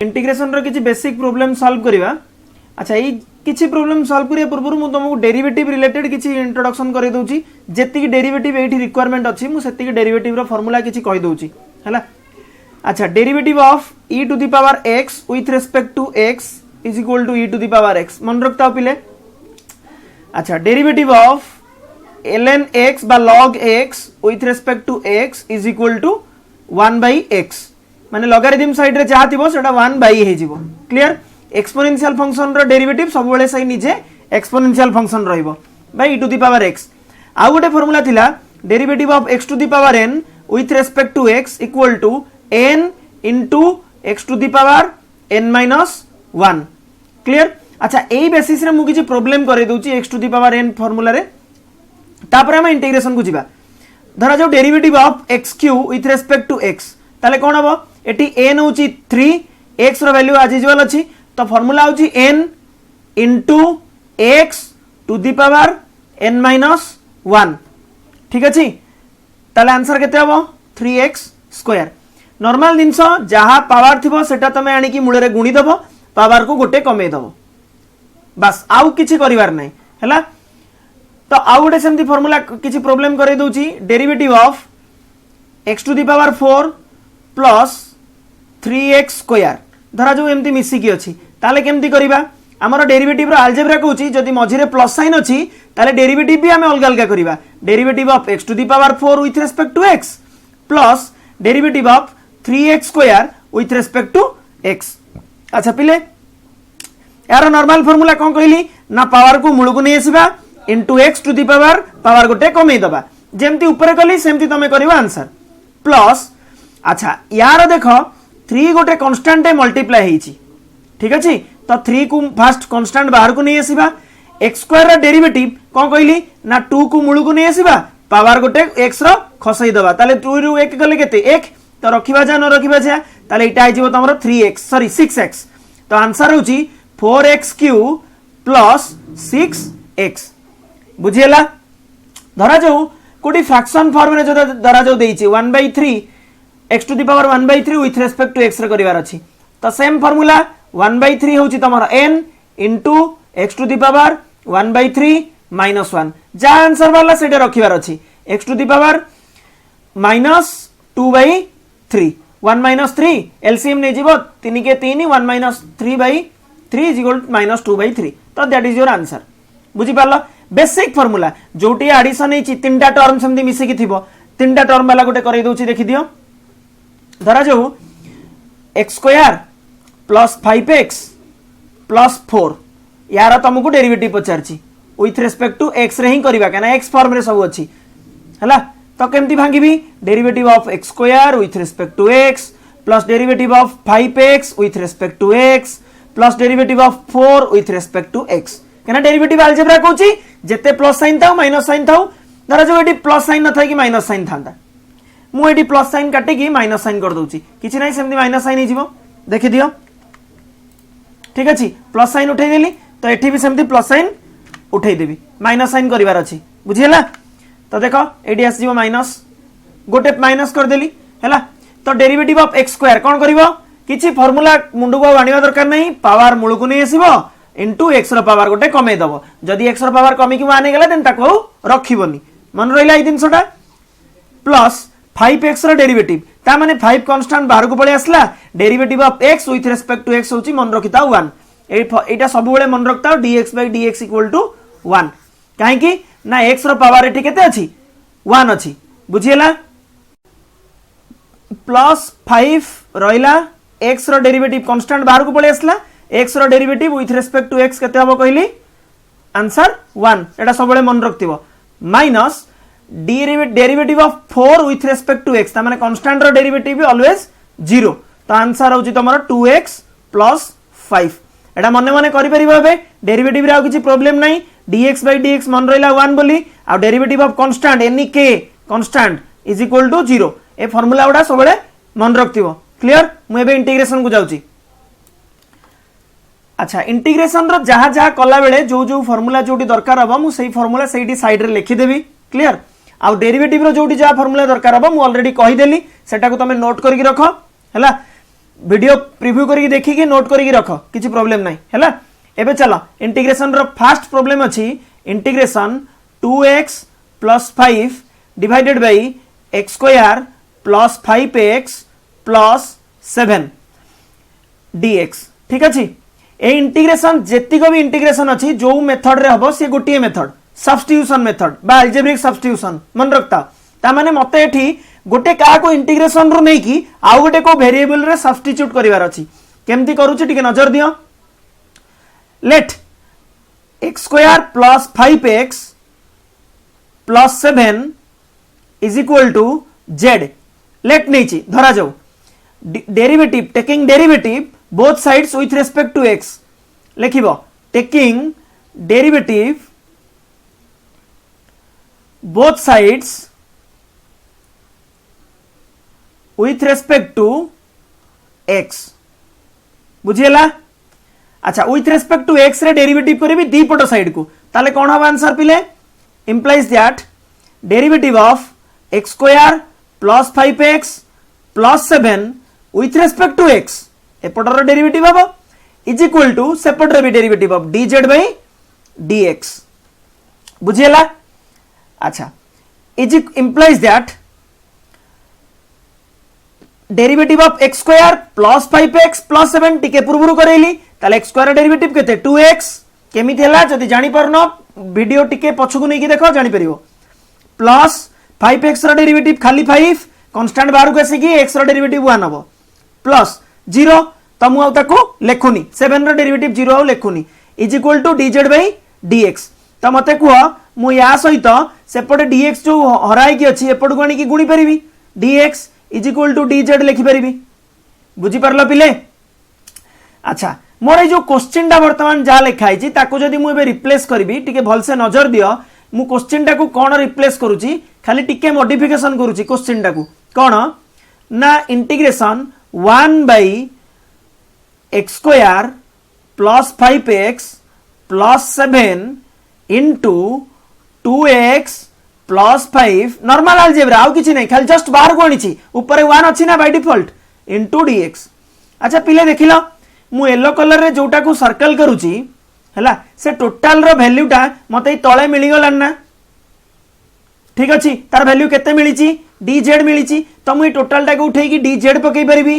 Integration रो किछि basic problem solve करिवा। अच्छा ये किछि प्रॉब्लम सॉल्व करिया पूर्व मु तुमको डेरिवेटिव रिलेटेड किछि इंट्रोडक्शन करै दउची। जेतिकी डेरिवेटिव एठी रिक्वायरमेंट अछि मु सेतिकी डेरिवेटिव रो फार्मूला किछि कहि दउची हैला। अच्छा derivative of e to the power x with respect to x is equal to e to the power x मन रखता पिले। अच्छा डेरिवेटिव ऑफ ln x बा log x with respect to x is equal to 1/x माने logarithm side रे जहा थिबो सेटा 1/a हे जिवो। क्लियर। एक्सपोनेंशियल फंक्शन रो डेरिवेटिव सब बेले सही निजे एक्सपोनेंशियल फंक्शन रहइबो by e to the power x। आ गोटे फार्मूला थिला derivative of x to the power n with respect to x equal to n into x to the power n minus 1। Clear. अच्छा एई बेसिस रे मु किछि प्रॉब्लम करे दउची x to the power n formula रे। तापर हम इंटीग्रेशन को जिबा। धरा जो derivative of x³ with respect to x ताले कोन हबो एटी n होची 3 x रो वैल्यू आज इजवल अछि तो फार्मूला होची n into x to the power n minus 1। ठीक अछि। ताले आंसर केते हबो 3x स्क्वायर। नॉर्मल दिनस जहा पावर थिबो सेटा तमे आनी की मूले रे गुणी दबो पावर को गोटे कमे दबो बस आउ किछि करिवार नै हैला। तो आउ गोटे सेमती फार्मूला किछि प्रॉब्लम करे दउची derivative of x to the power 4 plus 3x square. धरा जो एमती मिसी की अछि ताले केमती करिबा हमर डेरिवेटिव रो अलजेब्रा कहूची जदी मझिरे प्लस साइन अछि ताले डेरिवेटिव भी हमें अलग अलग करिबा। Derivative of x to the power 4 with respect to x plus derivative of 3x square with respect to x। अच्छा पिले यार नॉर्मल फार्मूला कोन कहली ना पावर को मूल को नै आसीबा into x to the power गोटे कमे दबा जेमती ऊपर कली सेमती तमे करिवा आंसर प्लस। अच्छा यार देखो 3 गोटे कांस्टेंट मल्टीप्लाई हेची। ठीक अछि तो 3 को फर्स्ट कांस्टेंट बाहर को नै आसीबा x स्क्वायर रा डेरिवेटिव कोन कहली ना 2 को मूल को नै आसीबा पावर गोटे x रो खसई दबा ताले 2 रु 1 गले केते 1 तो रखिबा जा न रखिबा जा ताले इटा आइजिबो तमरो 3x सॉरी 6x तो आंसर होची 4x³ प्लस 6x। बुझियला। धरा जाऊ कोटी फ्रैक्शन फॉर्म रे जो धरा जाऊ देइची 1/3 x to the power 1/3 with respect to x रे करिवार अछि तो सेम फार्मूला 1/3 होची तमरो n into x to the power 1/3 minus 1 जा आंसर वाला सेटे रखिवार अछि x to the power minus 2/3 1 minus 3 LCM नै जिवो 3 के 3 1 माइनस 3/3 इज इक्वल माइनस 2/3 तो दैट इज योर आंसर। बुझी पारलो बेसिक फार्मूला जोटी एडिशन हे तीनटा टर्म समथि मिसे की थिबो तीनटा टर्म वाला गोटे करै दोछि देखि दियो। धरा जाऊ x square plus 5x plus 4 यार तुमको डेरिवेटिव पचारछि विथ रिस्पेक्ट टू x रे ही करबा काना x फॉर्म रे सब अछि हला। तो केमती भांगीबी derivative of x square with respect to x plus derivative of 5x with respect to x plus derivative of 4 with respect to x केना डेरिवेटिव अलजेब्रा कहूची जेते प्लस साइन थाउ माइनस साइन थाउ। धरा जो एटी प्लस साइन न थाई कि माइनस साइन थांदा मु एटी प्लस साइन काटे कि माइनस साइन कर दोची किछि नै सेमती माइनस साइन हिजिवो देखि दियो। ठीक अछि प्लस साइन उठै देली तो एठी भी सेमती प्लस साइन उठै देबी माइनस साइन करिवार अछि बुझियला। तो देखो एडी आसी जीवो माइनस गोटे माइनस कर देली हैला। तो डेरिवेटिव ऑफ x स्क्वायर कोन करिवो किछि फार्मूला मुंडू को बानिवा दरकार नै पावर मूल को नै आसीबो इनटू x रो पावर गोटे कमे दबो जदी x रो पावर कमी कि माने गेला देन ताको रखिबोनी मन रहिला ई दिन सोटा प्लस 5x रो डेरिवेटिव ता माने 5 कांस्टेंट बाहर को पळे आसला derivative of x with respect to x होची मन रखिता 1 एटा सब बेले मन रखता dx/dx = 1 काहे कि ना x रो पावर एठी केते अछि 1 अछि बुझियला। प्लस 5 रहिला x रो डेरिवेटिव कांस्टेंट बाहर को पळे आसला x रो derivative with respect to x केते हबो कहली आंसर 1 एटा सब बेले मन रखतिबो minus derivative of 4 with respect to x ता माने कांस्टेंट रो डेरिवेटिव ऑलवेज 0 तो आंसर होची तमरो 2x प्लस 5 एटा मने मने करि परिबो बे डेरिवेटिव रे आ किछि प्रॉब्लम नै dx/dx मन रहिला 1 बोली आ डेरिवेटिव ऑफ कांस्टेंट एनी के कांस्टेंट इज इक्वल टू 0 ए फार्मूला उडा सब बेले मन रखतिबो। क्लियर। मु एबे इंटीग्रेशन को जाउची। अच्छा इंटीग्रेशन रो जहा जहा कला बेले जो जो फार्मूला जोटी दरकार हबो मु सेही फार्मूला सेही साइड रे लिखि देबी। क्लियर। आ डेरिवेटिव रो जोटी जहा फार्मूला दरकार हबो मु ऑलरेडी कहि देली सेटा को तमे नोट करिक रखो हैला। वीडियो प्रिव्यू करके देखिए नोट करके रख किसी प्रॉब्लम नहीं है। एबे चलो इंटीग्रेशन रो फास्ट प्रॉब्लम अछि integration 2x plus 5 divided by x square plus 5x plus 7 dx। ठीक अछि ए इंटीग्रेशन जेतिको भी इंटीग्रेशन अछि जो मेथड रे हबो से गोटिए मेथड सब्स्टिट्यूशन मेथड बा अलजेब्रिक सब्स्टिट्यूशन मन रखता ता माने मते एठी गोटे का को इंटीग्रेशन रो नै कि आउ गोटे को वेरिएबल रे सब्स्टिट्यूट करिवार अछि केमती करूछि टिके नजर दियो। Let x square plus 5x plus 7 is equal to z। Let नहीं धरा जाओ derivative taking derivative both sides with respect to x लिखिबो taking derivative both sides with respect to x बुझिएला। अच्छा विथ रेस्पेक्ट टू x रे derivative करेबी दी पट साइड को ताले कोन हबा आंसर पिले implies that derivative of x square plus 5x plus 7 with respect to x एपटर derivative हबो इज इक्वल टू सेपटर भी derivative of dz by dx बुझिएला। अच्छा is implies that derivative of x square plus 5x plus 7 टिके पूर्वरु करेली ताले x square derivative केते 2x केमिति हला जदी जानि परनो वीडियो टिके पछकु नै कि देखो जानि परिबो प्लस 5x रो डेरिवेटिव खाली 5 कांस्टेंट बाहर को आसी कि x रो डेरिवेटिव 1 हबो प्लस 0 तमु आ ताको लेखुनी 7 रो डेरिवेटिव 0 आ लेखुनी is equal to dz by dx। त मते कुह मु या सहित सेपटे dx जो हराई कि अछि एपड गणी कि गुणी परिबी dx is equal to dz लिखि परिबी बुझी परलो पिले। अच्छा मोर जो क्वेश्चन टा वर्तमान जा लिखाई छी ताको जदी मु एबे रिप्लेस करबी टिके भल से नजर दियो मु क्वेश्चन टा को कोन रिप्लेस करूची खाली टिके मॉडिफिकेशन करूची क्वेश्चन टा को कोन ना integration 1 by x square plus 5x plus 7 into 2x plus 5 normal algebra आउ किछि नै खाली जस्ट बाहर को आनी छी ऊपर 1 अछि ना बाय डिफॉल्ट इनटू dx। अच्छा पिले देखिलो मु येलो कलर रे जोटा को सर्कल करूची हैला से टोटल रो वैल्यूटा मते तळे मिली गलन ना ठीक अछि तार वैल्यू केते मिलिची dz मिलिची त मु टोटल टा को उठेई कि dz पकई परिबी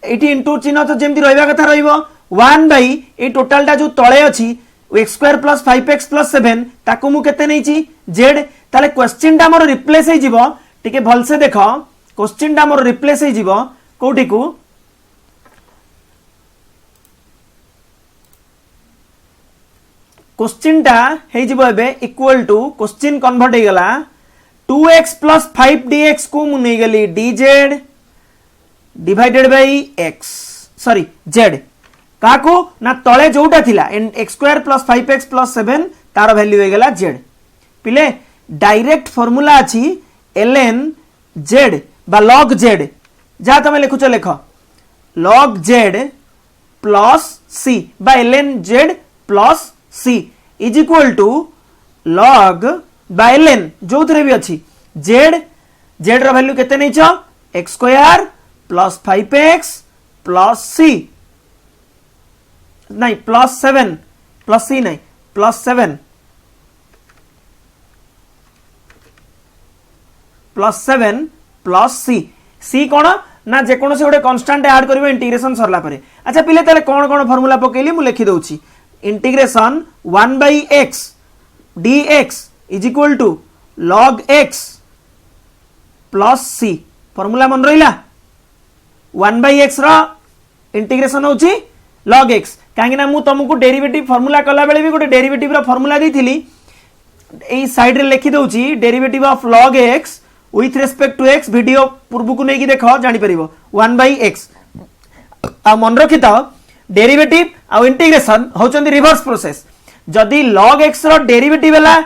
एटी इनटू चिन्ह तो जेमति रहइबा कथा रहइबो 1 बाय ए टोटल टा जो तळे अछि x square plus 5x plus 7 ताको मु केते नैची z ताले क्वेश्चन टा मोर रिप्लेस हे जिवो टिके भल से देखो क्वेश्चन टा मोर रिप्लेस हे जिवो कोठी को क्वेश्चन टा हे जिवो एबे इक्वल टू क्वेश्चन कन्वर्ट हे गला 2x प्लस 5 dx को मु नै गली dz divided by x sorry z काको ना तळे जोटा थिला x square plus 5x plus 7 तार वैल्यू हे गला z पिले डायरेक्ट फार्मूला अछि ln z बा log z जा तमे लिखुछ लेख log z प्लस c बा ln z plus c is equal to log by ln जो थरे भी अछि z रो वैल्यू केते नै छ x square plus 5x plus c नहीं प्लस 7 प्लस c नहीं plus 7 plus 7 plus c c कोन ना जे कोन से गोटे कांस्टेंट ऐड करबो इंटीग्रेशन सरला परे। अच्छा पिले ताले कोन कोन फार्मूला पकेली मु लिखि दउची integration 1 by x dx is equal to log x plus c formula मन रहिला 1 बाय x रा इंटीग्रेशन होची log x काहे ना मु तुमको डेरिवेटिव फार्मूला कला बेले भी गोटे डेरिवेटिव रा फार्मूला देथिली ए साइड रे लिखि दउची derivative of log x with respect to x video पूर्व को नै कि देखो जानि परिबो 1 बाय x आ मन रखिता डेरिवेटिव आ इंटीग्रेशन होचंदी रिवर्स प्रोसेस जदी log x रो डेरिवेटिव हला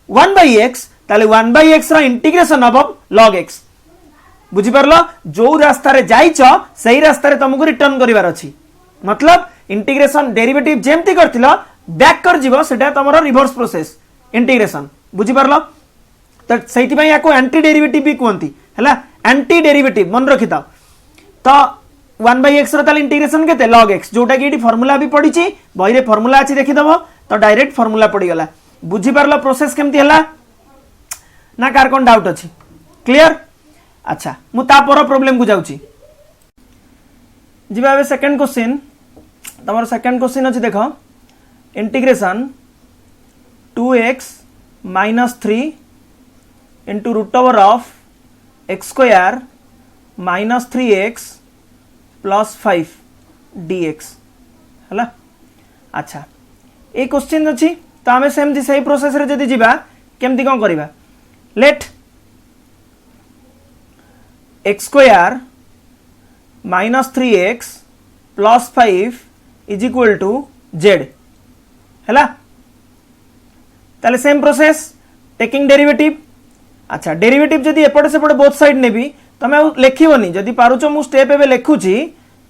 1 बाय x ताले 1 बाय x रो इंटीग्रेशन अब log x बुझी परलो जो रास्ता रे जाइछ सही रास्ता रे तुमको रिटर्न करिवार अछि मतलब इंटीग्रेशन डेरिवेटिव जेमती करथिलो बैक कर जीवो सेटा तमरो रिवर्स प्रोसेस इंटीग्रेशन बुझी परलो तो सेति पय याको एंटी डेरिवेटिव भी कोंती हला एंटी डेरिवेटिव मन रखिता तो 1/x रो ताले इंटीग्रेशन केते log x जोटा कि फॉर्मूला भी पड़ी छि बही रे फॉर्मूला अछि देखि दबो तो डायरेक्ट फॉर्मूला पड़ी गला बुझी पारलो प्रोसेस केमती हला ना कार कोन डाउट अछि क्लियर अच्छा मु ता पर प्रॉब्लम को जाउछि जिबा बे सेकंड क्वेश्चन तमर सेकंड क्वेश्चन अछि देखो integration 2x - 3 into root over of x square minus 3x plus 5 dx हला अच्छा ए क्वेश्चन अछि तो हमें सेम जी सही प्रोसेस रे जदी जिबा केमती कोन करबा late x square minus 3x plus 5 is equal to z हला ताले सेम प्रोसेस टेकिंग डेरिवेटिव अच्छा डेरिवेटिव जदी एपटे सेपटे बोथ साइड नेबी तमे लेखिबोनी जदी पारुचो मु स्टेप एबे लेखुची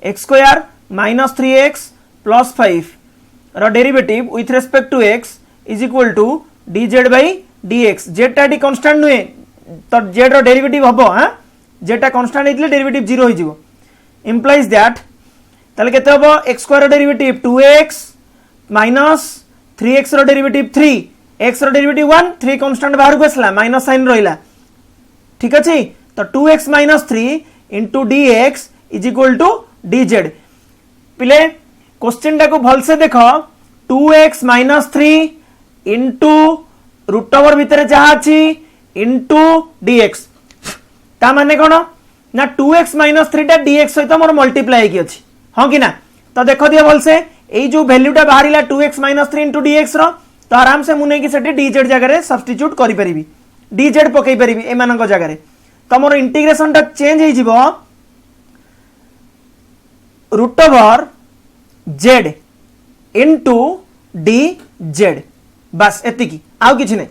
x square minus 3x plus 5 रो derivative with respect to x is equal to dz by dx z टा डी कांस्टेंट नुए तो z रो डेरिवेटिव हबो हां z टा कांस्टेंट हेतले डेरिवेटिव 0 होई जिवो इंप्लाइज दैट ताले केते हबो x square rho derivative 2x minus 3x रो डेरिवेटिव 3 x रो डेरिवेटिव 1 3 कांस्टेंट बाहर को आसला माइनस साइन रहिला ठीक अछि तो 2x - 3 into dx is equal to dz पिले क्वेश्चन टा को भल से देखो 2x - 3 into रूट ओवर भीतर जहा अछि into dx ता माने कोन ना 2x - 3 टा dx सहित मोर मल्टीप्लाई की अछि हां कि ना तो देखो दिया भल से एई जो वैल्यू टा बाहरिला 2x - 3 into dx रो तो आराम से मुने की सेठी dz जगह रे सब्स्टिट्यूट करि परिबी dz पकई परिबी ए मानक जगह रे तमरो इंटीग्रेशन टा चेंज हे जिवो root over z into dz बस एतिकी आउ किछि नै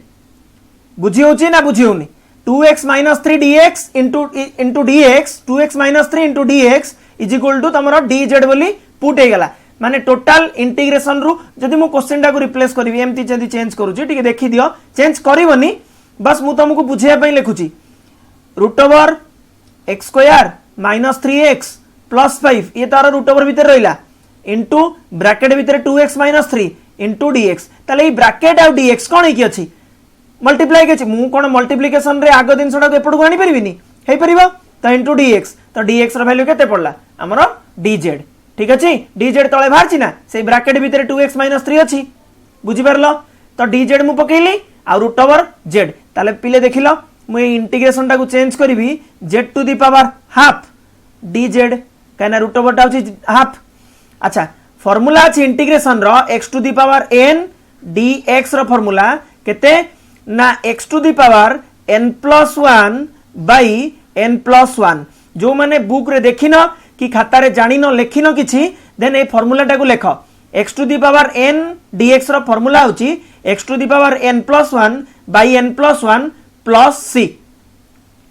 बुझी होची ना बुझी होनी 2x - 3 dx into dx 2x - 3 into dx is equal to तमरो dz बोली पुट हे गला माने टोटल इंटीग्रेशन रु जदि मु क्वेश्चन टा को रिप्लेस करबी एमती जदि चेंज करूची ठीक देखि दियो चेंज करिवनी बस मु तुमको बुझिया पई लिखुची root over x square minus 3x plus 5 ये तार रूट ओवर भीतर रहिला इनटू ब्रैकेट भीतर 2x - 3 इनटू dx ताले ई ब्रैकेट आ dx कोन हे की अछि मल्टीप्लाई के अछि मु कोन मल्टीप्लिकेशन रे आगो दिन सडा एपड को आनी परिबिनी हे परिबो तो इनटू dx तो dx रो वैल्यू केते पड़ला हमरो dz ठीक अछि dz तळे बाहर छी ना से ब्रैकेट भीतर 2x - 3 अछि बुझी परलो तो dz मु पकेली आ रूट ओवर z ताले पिले देखिलो मु इंटीग्रेशन टा को चेंज करबी z to the power half dz काना रूट ओवर टा अछि हाफ अच्छा फार्मूला अछि इंटीग्रेशन रो x to the power n dx रो फार्मूला केते ना x to the power n+1 by n+1 जो माने बुक रे देखिनो कि खाता रे जानिनो लेखिनो किछि देन ए फार्मूला टा को लेखो x to the power n dx रो फार्मूला होची x to the power n+1 by n+1 plus c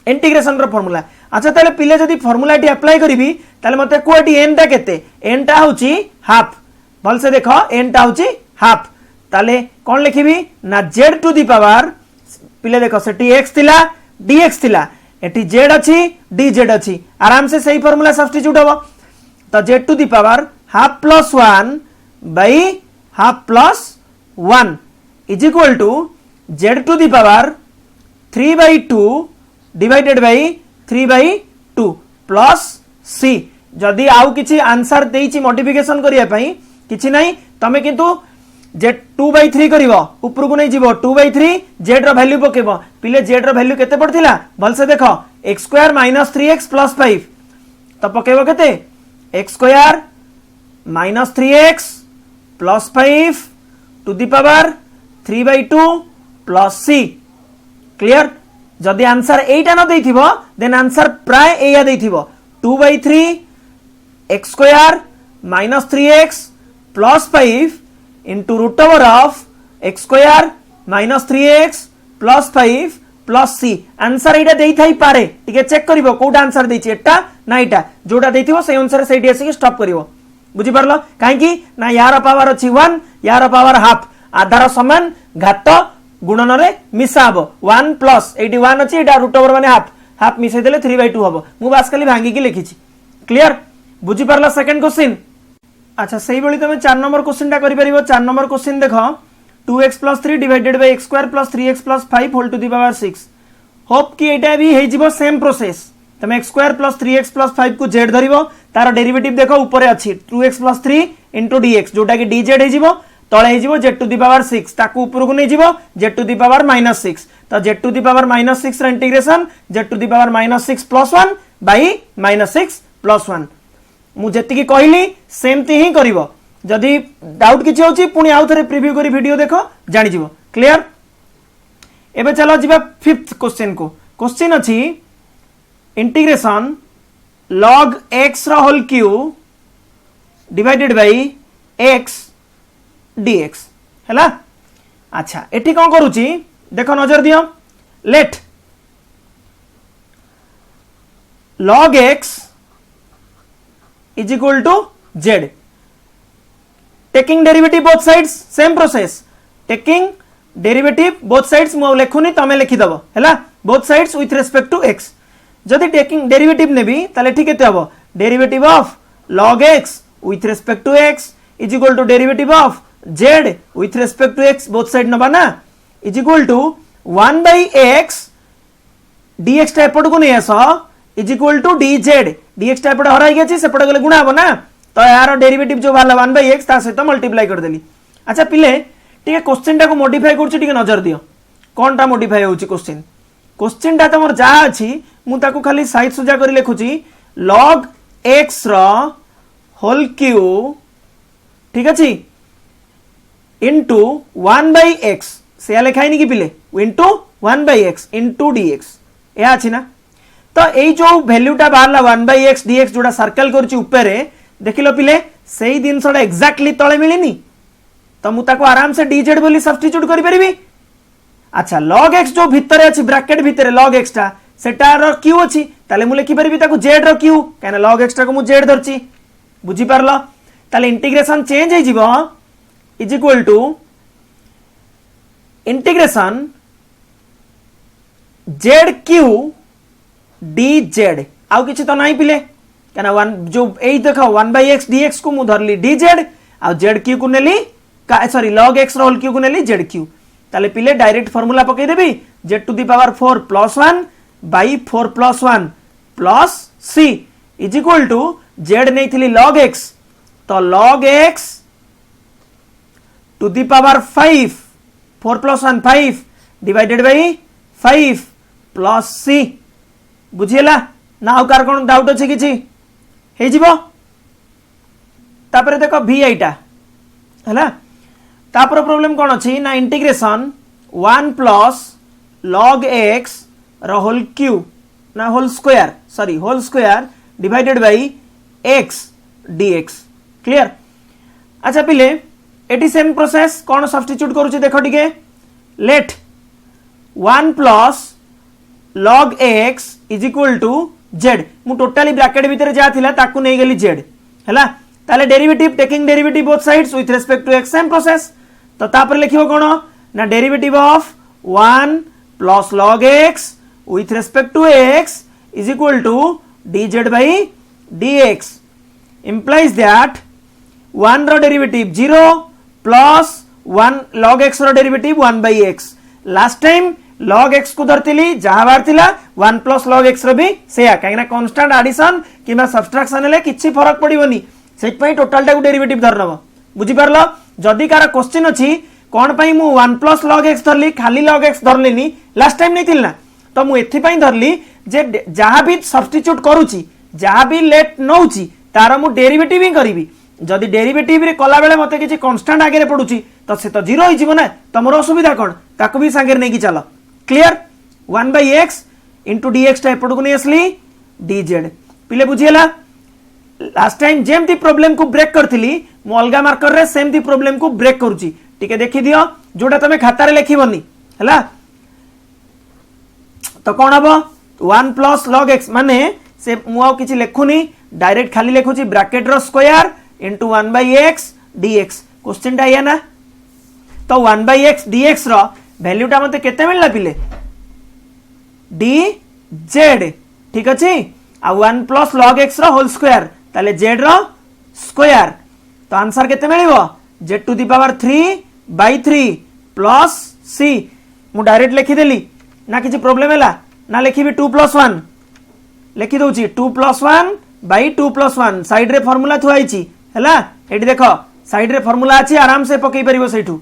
integration रो फार्मूला अच्छा ताले पिले जदी फार्मूला टी अप्लाई करबी ताले मते कोटी n टा केते n टा होची हाफ भल से देखो n टा होची हाफ ताले कोन लिखिबी ना z टू द पावर पिले देखो सेटी x थिला dx थिला एटी z अछि dz अछि आराम से सही फार्मूला सब्स्टिट्यूट होबो तो z to the power half plus 1 by half plus 1 is equal to z to the power 3/2 divided by 3/2 plus c जदी आउ किछि आंसर देइछि मॉडिफिकेशन करिया पई किछि नै तमे किंतु z 2/3 करिवो ऊपर को नै जीवो 2/3 z रो वैल्यू पकेबो पिले z रो वैल्यू केते पड़थिला भल से देखो x स्क्वायर - 3x + 5 तो पकेबो केते x square - 3x + 5 to the power 3/2 plus c clear जदी आंसर एटा न देथिबो देन आंसर प्राय एया देथिबो 2/3 x square - 3x + 5 into root over of x square minus 3x plus 5 plus c answer एटा देई थाई पारे ठीक चेक करिवो कोटा आंसर देछि एटा ना एटा जोटा देथिवो से अनुसार सेठी आसी स्टॉप करिवो बुझी परलो काहे कि ना यार पावर अछि 1 यार पावर हाफ आधार समान घात गुणन रे मिसा हबो 1 प्लस 81 अछि एटा रूट ओवर माने हाफ हाफ मिसै देले 3/2 हबो मु बास खाली भांगी के लिखिछि क्लियर बुझी पारला सेकंड क्वेश्चन। अच्छा से भाई तुम 4 नंबर क्वेश्चन करि परिबो। 4 नंबर क्वेश्चन देख 2x + 3 divided by x square + 3x + 5 whole to the power 6। Hope कि एटा भी हे जिवो सेम प्रोसेस। तुम x स्क्वायर + 3x + 5 को z धरिबो, तार डेरिवेटिव देखो ऊपर अछि 2x + 3 * dx जोटा कि dz हे जिवो, तळे हे जिवो z टू द पावर 6, ताकू ऊपर को नै जिवो z टू द पावर -6। तो z टू द पावर -6 रा integration z to the power -6 + 1 by -6 + 1। मु जेतिकी कहली सेमती ही करिवो। जदि डाउट किछि होछि पुनी आउ थरे प्रीव्यू करी वीडियो देखो जानि जिवो। क्लियर। एबे चलो जिबा फिफ्थ क्वेश्चन को। क्वेश्चन अछि इंटीग्रेशन log x रा whole cube divided by x dx हैला। अच्छा एठी कोन करूची देखो नजर दियो। Let log x is equal to z, taking derivative both sides, same process, taking derivative both sides मु लेखुनी तमे लिखि दबो हैला, both sides with respect to x। जदि टेकिंग डेरिवेटिव नेबी ताले ठीक केते हबो, derivative of log x with respect to x is equal to derivative of z with respect to x, both side नबा ना, is equal to 1 by x dx टा एपट को नै आसो is equal to dz, dx टा एपट हराई गेछि सेपट गले गुणा हबो ना, तो यार डेरिवेटिव जो भाला 1 by x ता सहित मल्टीप्लाई कर देली। अच्छा पिले ठीक क्वेश्चन टा को मॉडिफाई करछु, ठीक नजर दियो कोन टा मॉडिफाई होछि क्वेश्चन। क्वेश्चन टा तमर जा अछि मु ताको खाली साइड सुजा करी लेखुची log x रो होल क्यूब ठीक अछि इनटू 1 by x से लिखाई नि कि पिले into 1 by x into dx या अछि ना। तो एई जो वैल्यू टा बाहरला 1 by x dx जोडा सर्कल करछि ऊपर देखिलो पिले सेही दिन सडा एक्जेक्टली तळे मिलिनी, तो मु ताको आराम से dz बोली सब्स्टिट्यूट करि परिबी। अच्छा log x जो भितरे अछि ब्रैकेट भितरे log x टा सेटा रो q अछि, ताले मु लिखि परिबी ताको z रो q, काना log x टा को मु z धरछि। बुझी पारलो। ताले इंटीग्रेशन चेंज हे जिवो is equal to integration zq dz आउ किछि तो नाही पिले, काना 1 जो एई देखो 1 by x dx को मु धरली dz आ zq को नेली सॉरी log x रो होल q को नेली zq। ताले पिले डायरेक्ट फार्मूला पकई देबी z to the power 4 + 1 by 4 + 1 plus c is equal to z नेथिली log x, तो log x to the power 5 4 + 1 5 divided by 5 plus c। बुझियला ना आउ कार कोन डाउट अछि किछि हे जिवो। तापर देखो v आइटा हैला, तापर प्रॉब्लम कोन अछि ना इंटीग्रेशन 1 प्लस log x रो होल क्यूब ना whole square sorry whole square divided by x dx। Clear. अच्छा पिले एटी सेम प्रोसेस कोन सब्स्टिट्यूट करूची देखो टिके। Let 1 plus log x is equal to z, मु टोटली ब्रैकेट भीतर जा थिला ताकू नै गेली z हैला। ताले derivative taking derivative both sides with respect to x same process. तो तापर लिखिबो कोन ना derivative of 1 plus log x with respect to x is equal to dz by dx implies that 1 रो डेरिवेटिव 0 प्लस 1 log x रो derivative 1 by x। Last time log x को धरतिली जहा बार थिला 1 प्लस log x रो भी सेया, काहेना constant addition किबा subtraction ले किछि फरक पडिबोनी, set पई टोटल टा को डेरिवेटिव धरनबो। बुझी पारलो। जदी कार क्वेश्चन अछि कोन पई मु 1 प्लस log x धरली खाली log x धरलेनी लास्ट टाइम नै थिलना, तो मु एथि पई धरली जे जहा भी सब्स्टिट्यूट करूची जहा भी लेट नउची तार मु डेरिवेटिव ही करिवि। जदी डेरिवेटिव रे कला बेले मते किछि कांस्टेंट आगे रे पडुची तो से तो 0 होई जिवो ना, तमरो असुविधा कोन ताको भी संगे नै कि चलो। Clear. 1 by x into dx टा एपड को नै असली dz पिले बुझियला। लास्ट टाइम जेमती प्रॉब्लम को ब्रेक करथिली मु अलगा मार्कर रे सेमती प्रॉब्लम को ब्रेक करूची, टिके देखि दियो जोटा तमे खाता रे लिखिबोनी हैला। तो कोन हबो 1 प्लस log x माने से मु आ किछि लेखुनी डायरेक्ट खाली लेखुची ब्रैकेट रो square into 1 by x dx। Question टा या ना, तो 1 by x dx रो वैल्यू टा मते केते मिलला पिले dz ठीक अछि आ 1 प्लस log x रो होल स्क्वायर ताले जेड रो स्क्वायर तो आंसर केते मिलिबो z to the power 3/3 plus c मु डायरेक्ट लिखि देली ना किछि प्रॉब्लम हैला ना लिखिबी 2 + 1 लिखि दउची 2 + 1/2 + 1 साइड रे फार्मूला थुआइची हैला एठी देखो साइड रे फार्मूला अछि आराम से पकई परिबो सेठू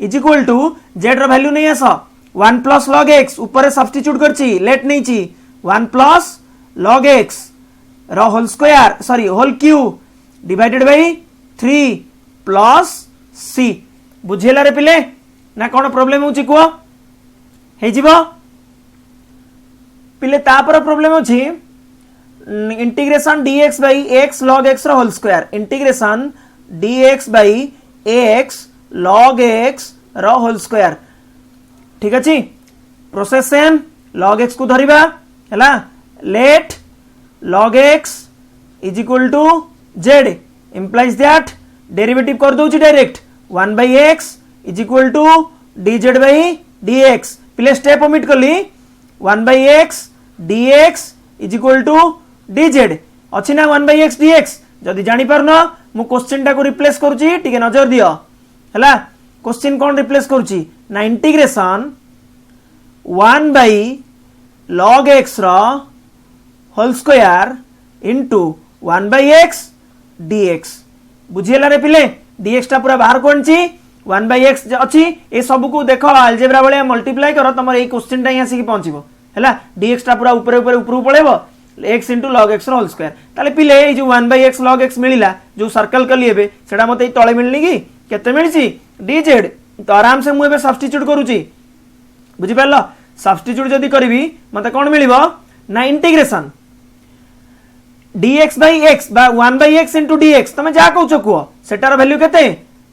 इज इक्वल टू जेड रो वैल्यू नहीं आसो 1 + log x ऊपर सब्स्टिट्यूट करची लेट नहींची 1 + log x रो whole square sorry whole cube divided by 3 plus c बुझेला रे पिले ना कोन प्रॉब्लम होची को हे जीवो पिले तापर प्रॉब्लम होची integration dx by x log x रो whole square integration dx by x log x रो होल स्क्वायर ठीक अछि प्रोसेस सेम log x को धरिबा हैला let log x is equal to z implies that derivative कर दउची direct 1/x is equal to dz by dx प्ले step omit करली 1/x dx is equal to dz अछि ना 1/x dx जदी जानि परनो मु क्वेश्चन टा को रिप्लेस करूची ठीक है नजर दियो हैला क्वेश्चन कोन रिप्लेस करूची ना इंटीग्रेशन 1/log x रो whole square into 1/x dx बुझियला रे पिले dx टा पूरा बाहर कोनची 1/x अछि ए सब को देखो अलजेब्रा वाले मल्टीप्लाई करो तमर ए क्वेश्चन टा यहां से पहुंचबो हैला dx टा पूरा ऊपर ऊपर ऊपर पळेबो x * log x रो होल स्क्वायर ताले पिले ए जो 1/x log x मिलिला जो सर्कल कली एबे सेटा मते तळे मिलनी की केते मिलची dz तो आराम से मु एबे सब्स्टिट्यूट करूची बुझि परलो सब्स्टिट्यूट जदी करबी मते कोन मिलिबो ना इंटीग्रेशन dx by x बा 1/x into dx तमे जा कहउछ को सेटार वैल्यू केते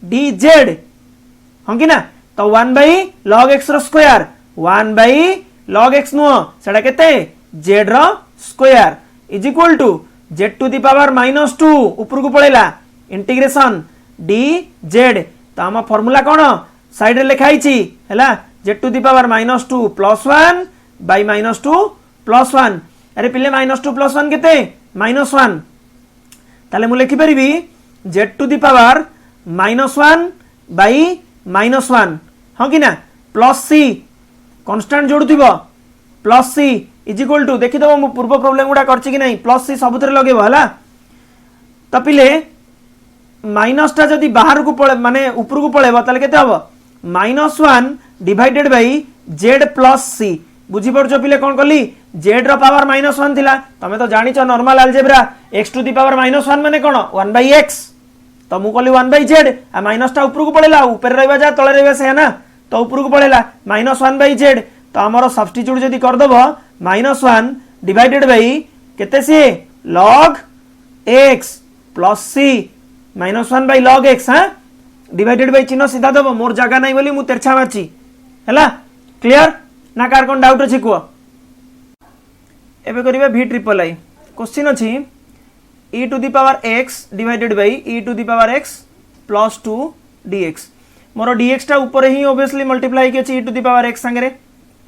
dz हम कि ना तो 1/log x रो स्क्वायर 1/log x नो सेटा केते z रो square is equal to z to the power -2 ऊपर को पळेला इंटीग्रेशन dz तो हम फार्मूला कोन साइड रे लिखाई छी हैला z to the power -2 + 1 by -2 + 1 अरे पिले -2 + 1 केते -1 ताले मु लिखि परिबी z to the power -1 by -1 हां कि ना प्लस c कांस्टेंट जोडुथिबो plus c is equal to देखि दबो मु पूर्व प्रॉब्लम गुडा करछि कि नहीं प्लस c सबुतरे लगेबो हला त पिले माइनस टा जदी बाहर को पळे माने ऊपर को पळेबो ताले केते हबो -1 divided by z plus c बुझी पड़छो पिले कोन कली z रो पावर -1 थिला तमे तो जानि छ normal algebra x to the power -1 माने कोन 1/x तो मु कली 1/z आ माइनस टा ऊपर को पळेला ऊपर रहबा जा तळे रहबा से ना तो ऊपर को पळेला -1/z तो हमरो सब्स्टिट्यूट जदी कर दबो -1 डिवाइडेड बाय केते से log x plus c -1/log x हां डिवाइडेड बाय चिन्ह सीधा दबो मोर जगह नै बोली मु तेरछा मारची हैला क्लियर ना कार कोन डाउट अछि को एबे करिबा v ट्रिपल i क्वेश्चन अछि e to the power x divided by e to the power x plus 2 dx मोर dx टा ऊपर ही ऑब्वियसली मल्टीप्लाई के अछि e to the power x संगे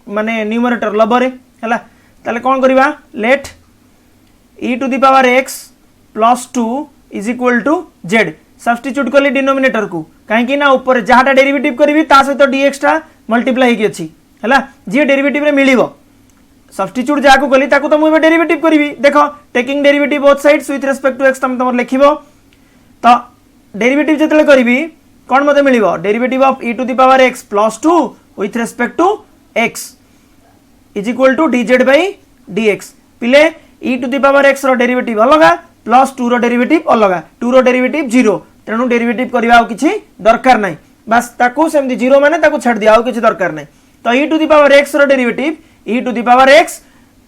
माने न्यूमरेटर लबरे हैला ताले कोन करिबा let e to the power x plus 2 is equal to z substitute करली डिनोमिनेटर को काहे कि ना ऊपर जहाटा डेरिवेटिव करबी ता सहित dx टा मल्टीप्लाई के अछि हैला जे डेरिवेटिव रे मिलिबो सब्स्टिट्यूट जाको कली ताको तो मु डेरिवेटिव करबी देखो taking derivative both sides with respect to x तम लिखिबो तो डेरिवेटिव जतले करबी कोन मते मिलिबो derivative of e to the power x plus 2 with respect to x is equal to dz by dx पिले e to the power x रो डेरिवेटिव अलगा प्लस 2 रो डेरिवेटिव अलगा 2 रो डेरिवेटिव 0 तेनु डेरिवेटिव करबा किछि दरकार नै बस ताको सेमदी 0 माने ताको छाड़ दिया किछि दरकार नै तो e to the power x रो derivative e to the power x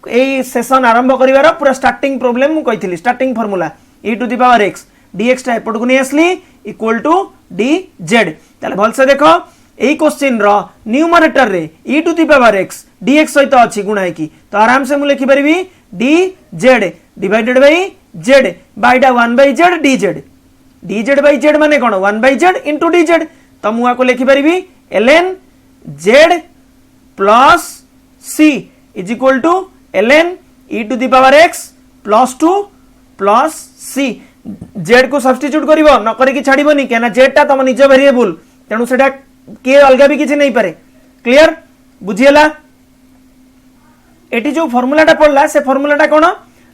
ए सेशन आरंभ करिवार पूरा स्टार्टिंग प्रॉब्लम मु कहितली starting formula e to the power x dx टा एपट को नै असली इक्वल टू dz ताले भल से देखो एई क्वेश्चन रो न्यूमरेटर रे e to the power x dx सहित अछि गुणाय की तो आराम से मु लिखि परिबी dz divided by z by दा 1/z dz dz by z माने कोन 1/z into dz तो मु आको लिखि परिबी ln z plus c is equal to ln e to the power x plus 2 plus c z को सब्स्टिट्यूट करिवो न करी कि छाड़िबोनी केना जेड टा तम निज वेरिएबल तेणु सेटा के अलगा भी किछि नहीं पारे क्लियर बुझियला एटी जो फॉर्मूलाटा पड़ला से फॉर्मूलाटा कोन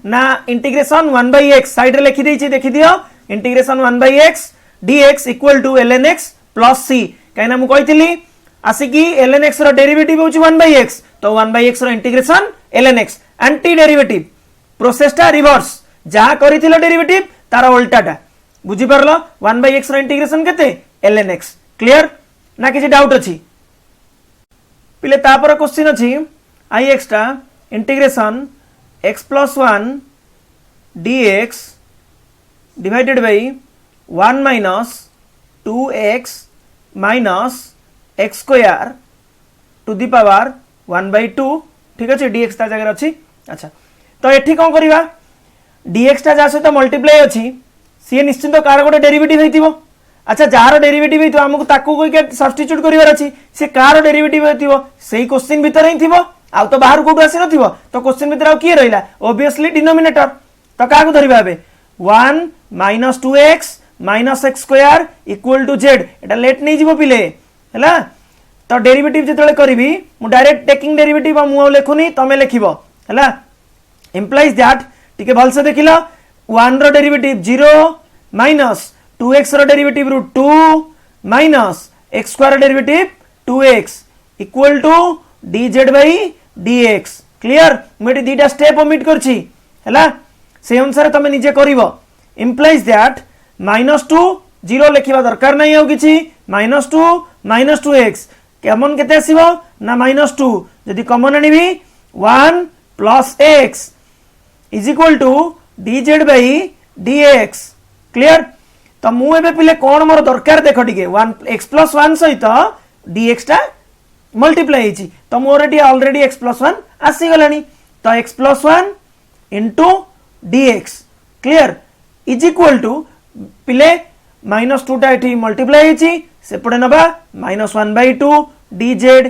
ना इंटीग्रेशन 1/x साइड रे लिखि देछि देखि दियो integration 1/x dx equal to ln x plus c काइना मु कहितली आसिकी ln x रो डेरिवेटिव होछि 1/x तो 1/x रो integration ln x anti derivative प्रोसेसटा रिवर्स जहा करिथिलो डेरिवेटिव तार उल्टाटा बुझि परलो 1/x रो इंटीग्रेशन केते ln x क्लियर ना किछि डाउट अछि पिले तापर क्वेश्चन अछि ix टा integration x plus 1 dx divided by 1 minus 2x minus x square to the power 1/2 ठीक अच्छे dx ता जगह अच्छी अच्छा तो एठी कौन करिवा dx ता जा सहित मल्टीप्लाई अच्छी सी निश्चित कार गोटे डेरिवेटिव हेतिबो अच्छा जार डेरिवेटिव हेतिबो हमकु ताकू कोइ के सब्स्टिट्यूट करिवार अछि से कार डेरिवेटिव हेतिबो सेही क्वेश्चन भीतर ही थिबो आ तो बाहर कोठु आसी नथिबो तो क्वेश्चन भीतर आ की रहिला ऑब्वियसली डिनोमिनेटर तो का को धरिबा बे 1 minus 2x minus x square equal to z Etah late नै जीवो पिले हैला तो डेरिवेटिव जेतले करबी मु डायरेक्ट टेकिंग डेरिवेटिव मु लेखुनी तमे लेखिबो हैला इंप्लाइज दैट ठीक है भल से देखिलो 1 रो डेरिवेटिव 0 minus 2x रो derivative √2 minus x square derivative 2x equal to dz by dx clear मेटी दीटा स्टेप ओमिट करछि हैला से अनुसार तमे निजे करिवो इंप्लाइज दैट -2 0 लेखिबा दरकार नै हो किछि -2 -2x कमन केते आसीबो ना -2 जदि कमन आनिबी 1 plus x is equal to dz by dx clear तो मु एबे पिले कोन मोर दरकार देखो टिके 1 x plus 1 सहित dx टा मल्टीप्लाई हिची तो मोर एटी ऑलरेडी x plus 1 आसी गलानी तो x plus 1 into dx clear is equal to पिले -2 टा एटी मल्टीप्लाई हिची सेपडे नबा -1/2 dz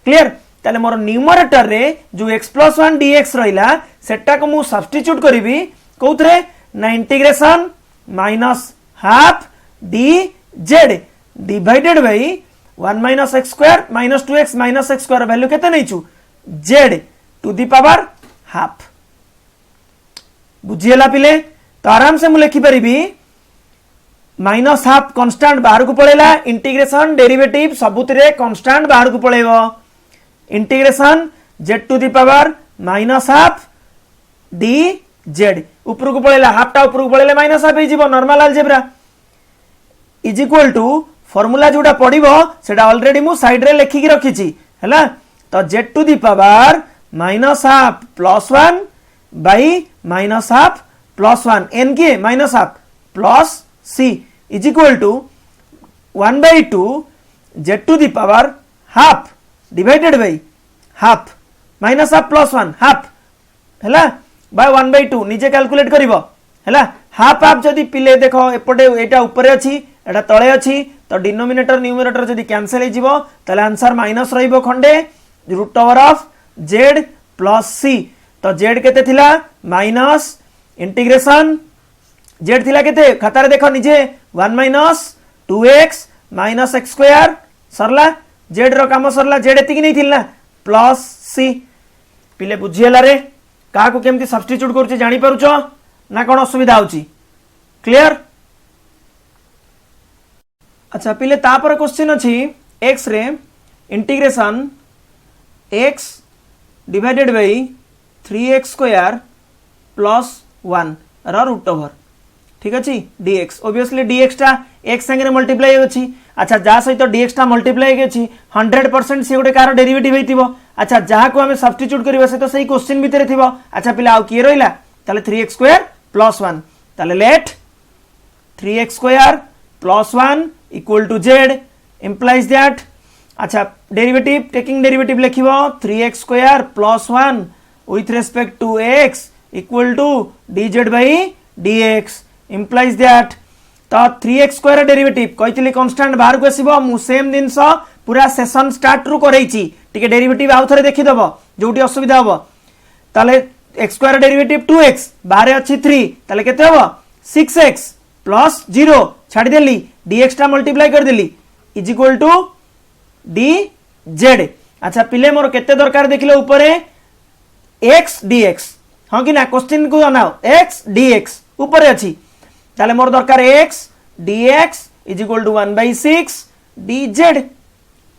क्लियर ताले मोर न्यूमरेटर रे जो x plus 1 dx रहिला सेटा को मु सब्स्टिट्यूट करबी कोथरे ना integration -half dz divided by 1 minus x square minus 2x minus x square value केते नैचू z to the power half बुझियला पिले तो आराम से मु लिखि परिबी माइनस हाफ कांस्टेंट बाहर को पळेला इंटीग्रेशन डेरिवेटिव सबुतरे कांस्टेंट बाहर को पळेबो integration z to the power minus half dz ऊपर को पळेला हाफ टा ऊपर को पळेले माइनस हाफ हे जीवो normal algebra is equal to formula जोटा पड़िबो सेटा ऑलरेडी मु साइड रे लिखि की रखिछि हैला तो z to the power minus half plus 1 by minus half plus 1 n के minus half plus c is equal to 1/2 z to the power half divided by half minus half plus 1 half हैला by 1/2 नीचे calculate करिवो हैला half half जदी पिले देखो एपटे एटा ऊपर अछि एटा तळे अछि तो डिनोमिनेटर न्यूमरेटर जदी कैंसिल हे जिवो तले आंसर माइनस रहिबो खंडे √z प्लस c तो z केते थिला माइनस इंटीग्रेशन z थिला केते खाता रे देखो निजे 1 minus 2x minus x square सरला z रो काम सरला z एति कि नै थिला प्लस c पिले बुझियला रे का को केमती सब्स्टिट्यूट करछि जानि पारुछो ना कोन असुविधा होछि क्लियर अच्छा पिले तापर क्वेश्चन अछि x रे integration x divided bye 3x square plus 1 रा रूट ओवर ठीक अछि dx ऑब्वियसली dx टा x संगे मल्टीप्लाई अछि अच्छा जा सहित dx टा मल्टीप्लाई अछि 100% से गोटे कार डेरिवेटिव हेतिबो अच्छा जहा को हमें सब्स्टिट्यूट करबा से तो सही क्वेश्चन भीतर थिबो अच्छा पिला आ की रहिला ताले 3x स्क्वायर प्लस 1 ताले let 3x square plus 1 equal to z implies that अच्छा डेरिवेटिव टेकिंग डेरिवेटिव लिखिबो 3x square plus 1 with respect to x equal to dz by dx implies that तो 3x स्क्वायर डेरिवेटिव कहितली कांस्टेंट बाहर को आसीबो मु same दिनस पूरा session start रु करैछि टिके डेरिवेटिव आउ थरे देखि दबो जोटी असुविधा होबो ताले एक्स स्क्वायर डेरिवेटिव 2x बाहर अच्छी 3 ताले केते हबो 6x प्लस 0 छाड़ी देली dx टा मल्टीप्लाई कर देली इज इक्वल टू dz। अच्छा पिले मोर केते दरकार देखिले ऊपर x dx हां कि ना क्वेश्चन को बनाओ x dx ऊपर अछि ताले मोर दरकार x dx is equal to 1/6 dz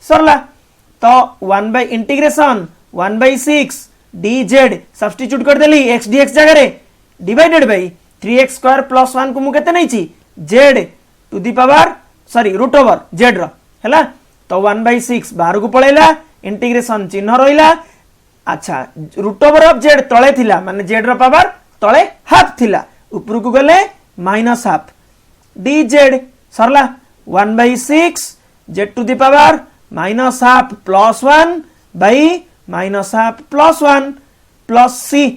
सरला तो 1 बाय इंटीग्रेशन 1/6 dz सब्स्टिट्यूट कर देली x dx जगह रे divided by 3x square plus 1 को मु केते नै छी z to the power sorry root over z रो हैला तो 1/6 बाहर को पळेला इंटीग्रेशन चिन्ह रहिला। अच्छा रूट ओवर ऑफ z तळे थिला माने z रो पावर तळे हाफ थिला ऊपर को गले माइनस हाफ dz सरला 1/6 z to the power minus half plus 1 by minus half plus 1 plus c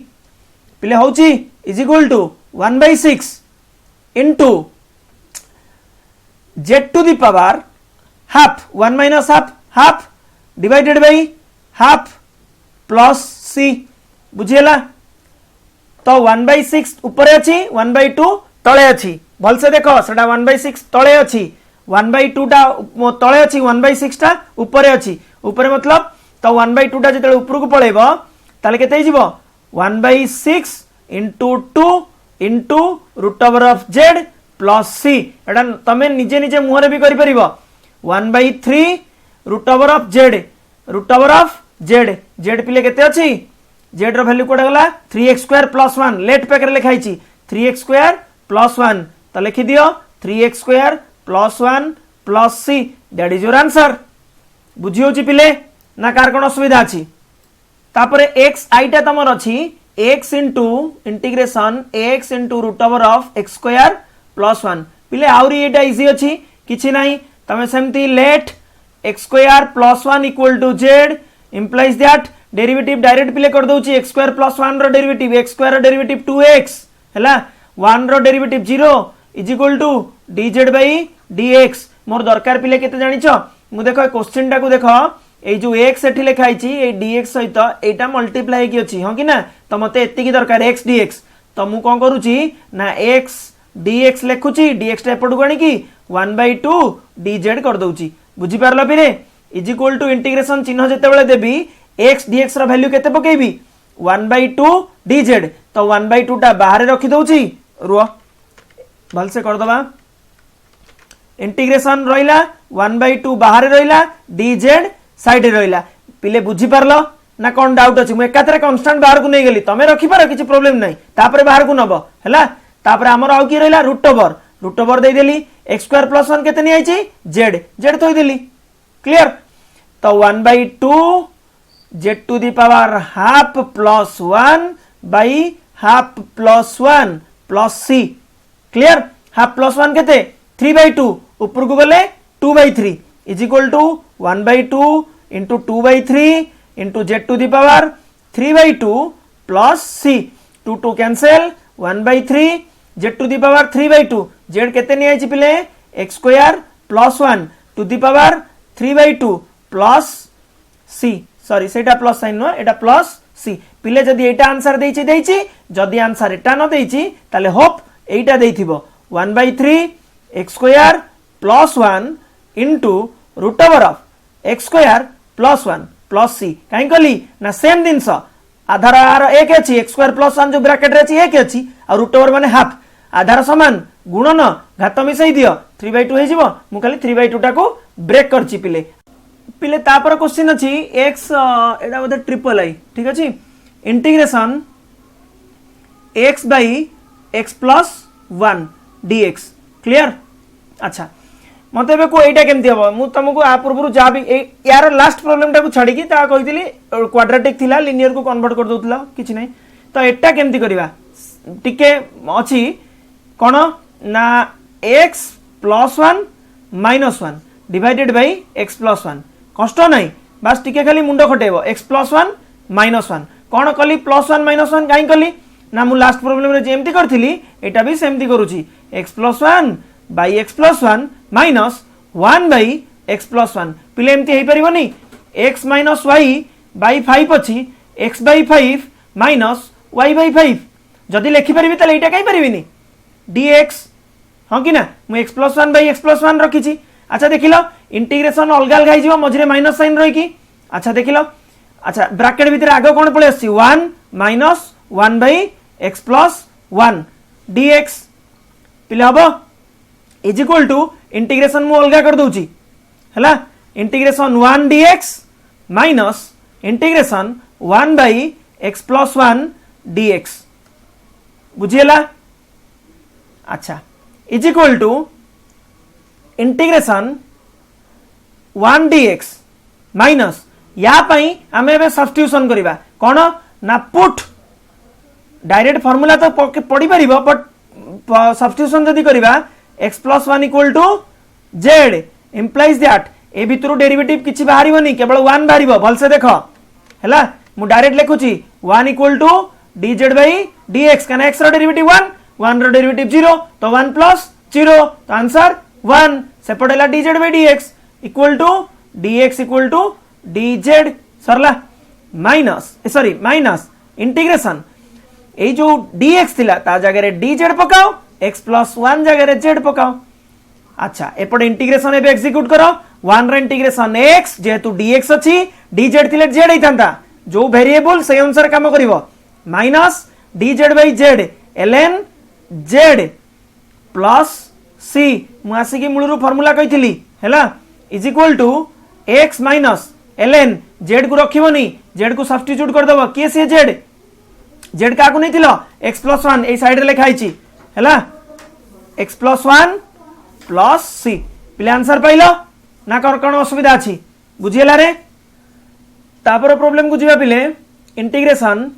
पिले होची is equal to 1/6 into z to the power half 1 minus half half divided by half plus c बुझियला तो 1/6 ऊपर अछि 1/2 तळे अछि भल से देखो सेटा 1/6 तळे अछि 1/2 टा तळे अछि 1/6 टा ऊपर अछि ऊपर मतलब तो 1/2 टा जते ऊपर को पळेबो ताले केते हिजबो 1/6 into 2 into root over of z plus c एटा तमे निजे निजे मुहरे भी करि परिबो 1/3 root over of z z पिले केते अछि z रो वैल्यू कोडा गला 3x square plus 1 late pack रे लिखाई छी 3x स्क्वायर प्लस 1 त लिखि दियो 3x square plus 1 plus c that is your answer बुझियो छी पिले ना कार कोन असुविधा अछि तापरे x आईटा तमर अछि x into integration x into root over of x square plus 1 पिले आउरी एटा इजी अछि किछि नाही तमे सेमती let x square plus 1 equal to z implies that derivative direct पिले कर दउची x square plus 1 रो डेरिवेटिव x square रो डेरिवेटिव 2x हैला 1 रो derivative 0 is equal to dz by dx मोर दरकार पिले केते जानिछो मु देखो क्वेश्चन टा को देखो ए जो x एठी लिखाई छी ए dx सहित एटा मल्टीप्लाई की अछि हो कि ना तो मते एत्ती की दरकार x dx तो मु कोन करूची ना x dx लेखुची dx टा एपड गणी की 1/2 dz कर दउची बुझी परला पिरे इज इक्वल टू इंटीग्रेशन चिन्ह जते बेले देबी x dx रो वैल्यू केते पकेबी 1/2 dz तो 1/2 टा बाहर रखि दउची रुआ भल से कर दबा इंटीग्रेशन रहिला 1/2 बाहर रहिला dz साइड रहिला पिले बुझी परलो ना कोन डाउट अछि मु एकातरे कांस्टेंट बाहर को नै गेली तमे रखि पारो किछि प्रॉब्लम नै तापरे बाहर को नबो हैला तापरे हमर आउ की रहिला रूट ओवर दे देली x स्क्वायर प्लस 1 केते नै आइछि z थोइ देली क्लियर तो 1/2 z to the power half plus 1 by half plus 1 plus c clear half plus 1 केते 3/2 ऊपर को गले 2/3 is equal to 1/2 into 2/3 into z to the power 3/2 plus c 2 cancel 1/3 z to the power 3/2 z केते नै आइछि पिले x square plus 1 to the power 3/2 plus c sorry सेटा plus sign no एटा plus c पिले जदी एटा answer देइछि जदी answer एटा न देइछि ताले hope Etah देइथिबो 1/3 x square plus 1 into root over of x square plus 1 plus c काई कली ना सेम दिनस आधार आर एक अछि x square plus 1 जो ब्रैकेट रे अछि एक अछि आ रूट ओवर माने हाफ आधार समान गुणन घात मिसई दियो 3/2 हे जिवो मु खाली 3/2 टा को ब्रेक करछि पिले पिले तापर क्वेश्चन अछि x एडा बदे ट्रिपल आई ठीक अछि integration x by x plus 1 dx clear अच्छा मते बे को एटा केमति हबो मु तुमको आ पूर्व जा भी यार लास्ट प्रॉब्लम टा को छाडी की ता कहितली क्वाड्रेटिक थिला लिनियर को कन्वर्ट कर दोतला किछि नै तो एटा केमति करबा टिके अछि कोन ना x plus 1 minus 1 divided by x plus 1 कष्ट नै बस टिके खाली मुंडो खटेबो x plus 1 minus 1 कोन कली plus 1 minus 1 काई कली ना मु लास्ट प्रॉब्लम रे जेमति करथिली एटा भी सेमति करूची x plus 1 by x plus 1 minus 1 by x plus 1 पिले एमती हे परिबोनी x minus y by 5 अछि x by 5 minus y by 5 जदि लिखि परिबि तले एटा कहि परिबिनी dx हां कि ना मु x plus 1 by x plus 1 रखिछि। अच्छा देखिलो इंटीग्रेशन अलग अलग हो मझे माइनस साइन रही कि अच्छा देखिलो अच्छा ब्रैकेट भितर आगे कौन पड़े 1 minus 1 by x plus 1 dx पिले हम इज इक्वल टू इंटीग्रेशन मु अलग कर दूची हैला integration 1 dx minus integration 1 by x plus 1 dx बुझिएला। अच्छा is equal to integration 1 dx minus या पई आमे बे सब्स्टिट्यूशन करिबा कोन ना पुट डायरेक्ट फार्मूला तो पड़ी परिबो बट सब्स्टिट्यूशन जदी करिबा x plus 1 equal to z implies that ए भितरु डेरिवेटिव किछि बाहरिबोनी केवल 1 बाहरिबो भल से देखो हैला मु डायरेक्ट लिखुची 1 equal to dz by dx कना x रो डेरिवेटिव 1 रो डेरिवेटिव 0 तो 1 plus 0 तो आंसर 1 सेपटेला dz by dx equal to dx equal to dz सरला माइनस सॉरी माइनस इंटीग्रेशन ए जो dx थिला ता जगह रे dz पकाओ x plus 1 जगह रे z पकाओ। अच्छा एपटे इंटीग्रेशन एबे एग्जीक्यूट करो 1 रे इंटीग्रेशन x जेतु dx अछि dz थिले z हेतांता जो वेरिएबल से अनुसार काम करिवो minus dz by z ln z plus c मु आसी की मूलरु फार्मूला कहितली हैला is equal to x minus ln z को रखिबोनी z को सब्स्टिट्यूट कर दबो के से z का को नैथिलो x plus 1 ए साइड रे लिखा आइची हैला x plus 1 plus c पिले आंसर पाइलो ना कोन असुविधा अछि बुझियला रे। तापर प्रॉब्लम को जिबा पिले integration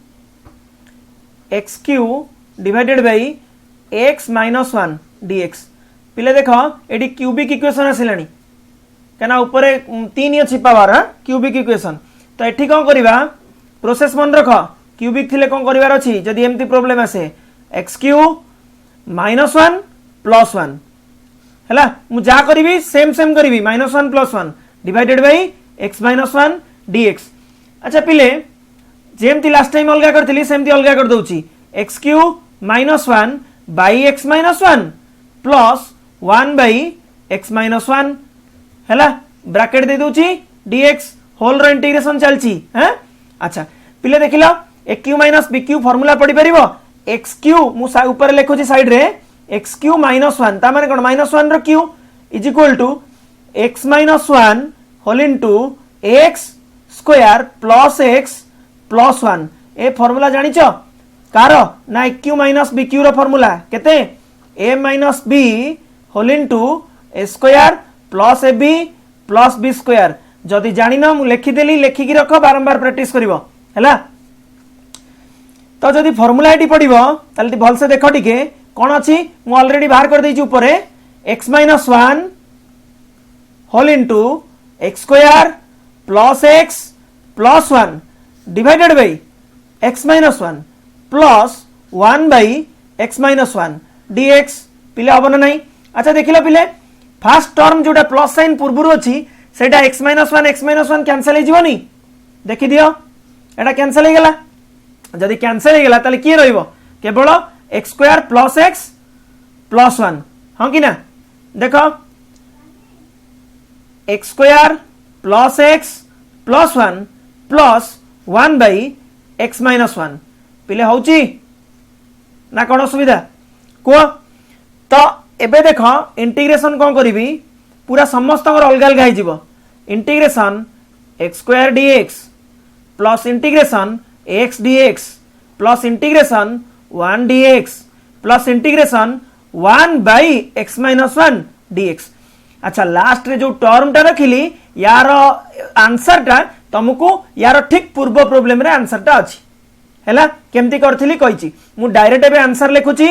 x cube divided by x minus 1 dx पिले देखो एडी क्यूबिक इक्वेशन आसिलानी कना ऊपर 3 अछि पावर क्यूबिक इक्वेशन तो एठी कोन करिवा प्रोसेस मन रखो क्यूबिक थिले कोन करिवार अछि जदी एम्ति प्रॉब्लम आसे x क्यूब minus 1 plus 1 हैला मु जा करिवि सेम सेम करिवि minus 1 plus 1 divided by x minus 1 dx। अच्छा पिले जेमति लास्ट टाइम अलगा करथिली सेमति अलगा कर दउची x cube minus 1 by x minus 1 plus 1 by x minus 1 हैला ब्रैकेट दे दउची dx होल रो इंटीग्रेशन चलची हैं। अच्छा पिले देखिलो a cube minus b cube formula पड़ी परिबो x क्यूब मु ऊपर लिखुची साइड रे x क्यूब minus 1 ता माने कोन minus 1 रो cube is equal to x minus 1 whole into x square plus x plus 1 ए फार्मूला जानिचो कारो ना a cube minus b cube रो फार्मूला केते a minus b whole into a square plus ab plus b square जदी जानिनो मु लिखि देली लिखि की रखो बारंबार प्रैक्टिस करिवो हैला। तो जदी फार्मूला एटी पडिवो ताले भल से देखो टिके कोन अछि मु ऑलरेडी बाहर कर देछि ऊपरे x minus 1 whole into x square plus x plus 1 divided by x minus 1 plus 1 by x minus 1 dx पिले हबो नै। अच्छा देखिलो पिले फर्स्ट टर्म जोटा प्लस साइन पूर्वरु अछि सेटा x minus 1 कैंसिल हे जीवनी देखि दियो एटा कैंसिल हे गेला जदी कैंसिल हे गेला ताले की रहइबो केवल x square plus x plus 1 हां कि ना देखो x square plus x plus 1 plus 1 by x minus 1 पिले होची ना कोन सुविधा को तो एबे देखो इंटीग्रेशन कोन करिवि पूरा समस्त अलग अलग हो जीवो integration x square dx plus integration x dx plus integration 1 dx plus integration 1 by x minus 1 dx। अच्छा लास्ट रे जो टर्म टा रखिली यार आंसर टा तुमको यार ठीक पूर्व प्रॉब्लम रे आंसर टा अछि हैला केमती करथिली कहिची मु डायरेक्ट एबे आंसर लिखुची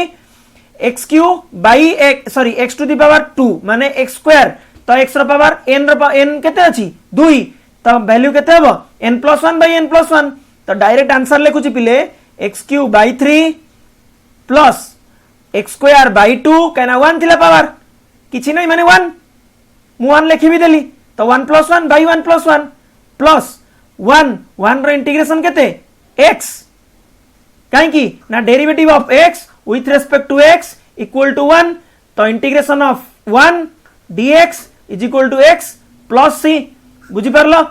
x cube by x sorry x to the power 2 माने x स्क्वायर तो x रो पावर n रो n केते अछि 2 तो वैल्यू केते हबो n plus 1 by n plus 1 तो डायरेक्ट आंसर लिखुची पिले x cube by 3 plus x square by 2 केना 1 थिला पावर किछि नै माने 1 मु 1 लिखि भी देली तो 1 plus 1 by 1 plus 1 प्लस 1 रो इंटीग्रेशन केते x कहीं ना derivative of x with respect to x equal to 1 तो integration of 1 dx is equal to x plus c बुझी परलो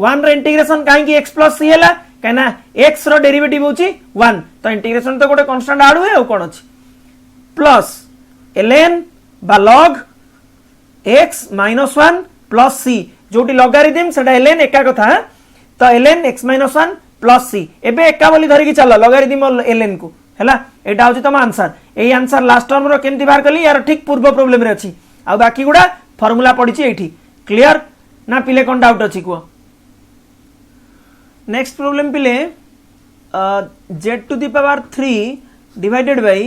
1 रे इंटीग्रेशन कहीं x प्लस c हैला कहना x रो डेरिवेटिव होची 1 तो इंटीग्रेशन तो गोटे कांस्टेंट आड हुए कोन अछि प्लस ln बा log x minus 1 plus c जोटी लॉगरिथम सेटा ln एका कथा तो ln x minus 1 plus c एबे एका बोली धरि कि चलो लॉगरिथम ln को हैला एटा होची तम आंसर एई आंसर लास्ट टर्म रो केमति बाहर कली यार ठीक पूर्व प्रॉब्लम रे अछि आ बाकी गुडा फार्मूला पडिछि एठी क्लियर ना पिले कोन डाउट अछि को नेक्स्ट प्रॉब्लम पिले z to the power 3 divided by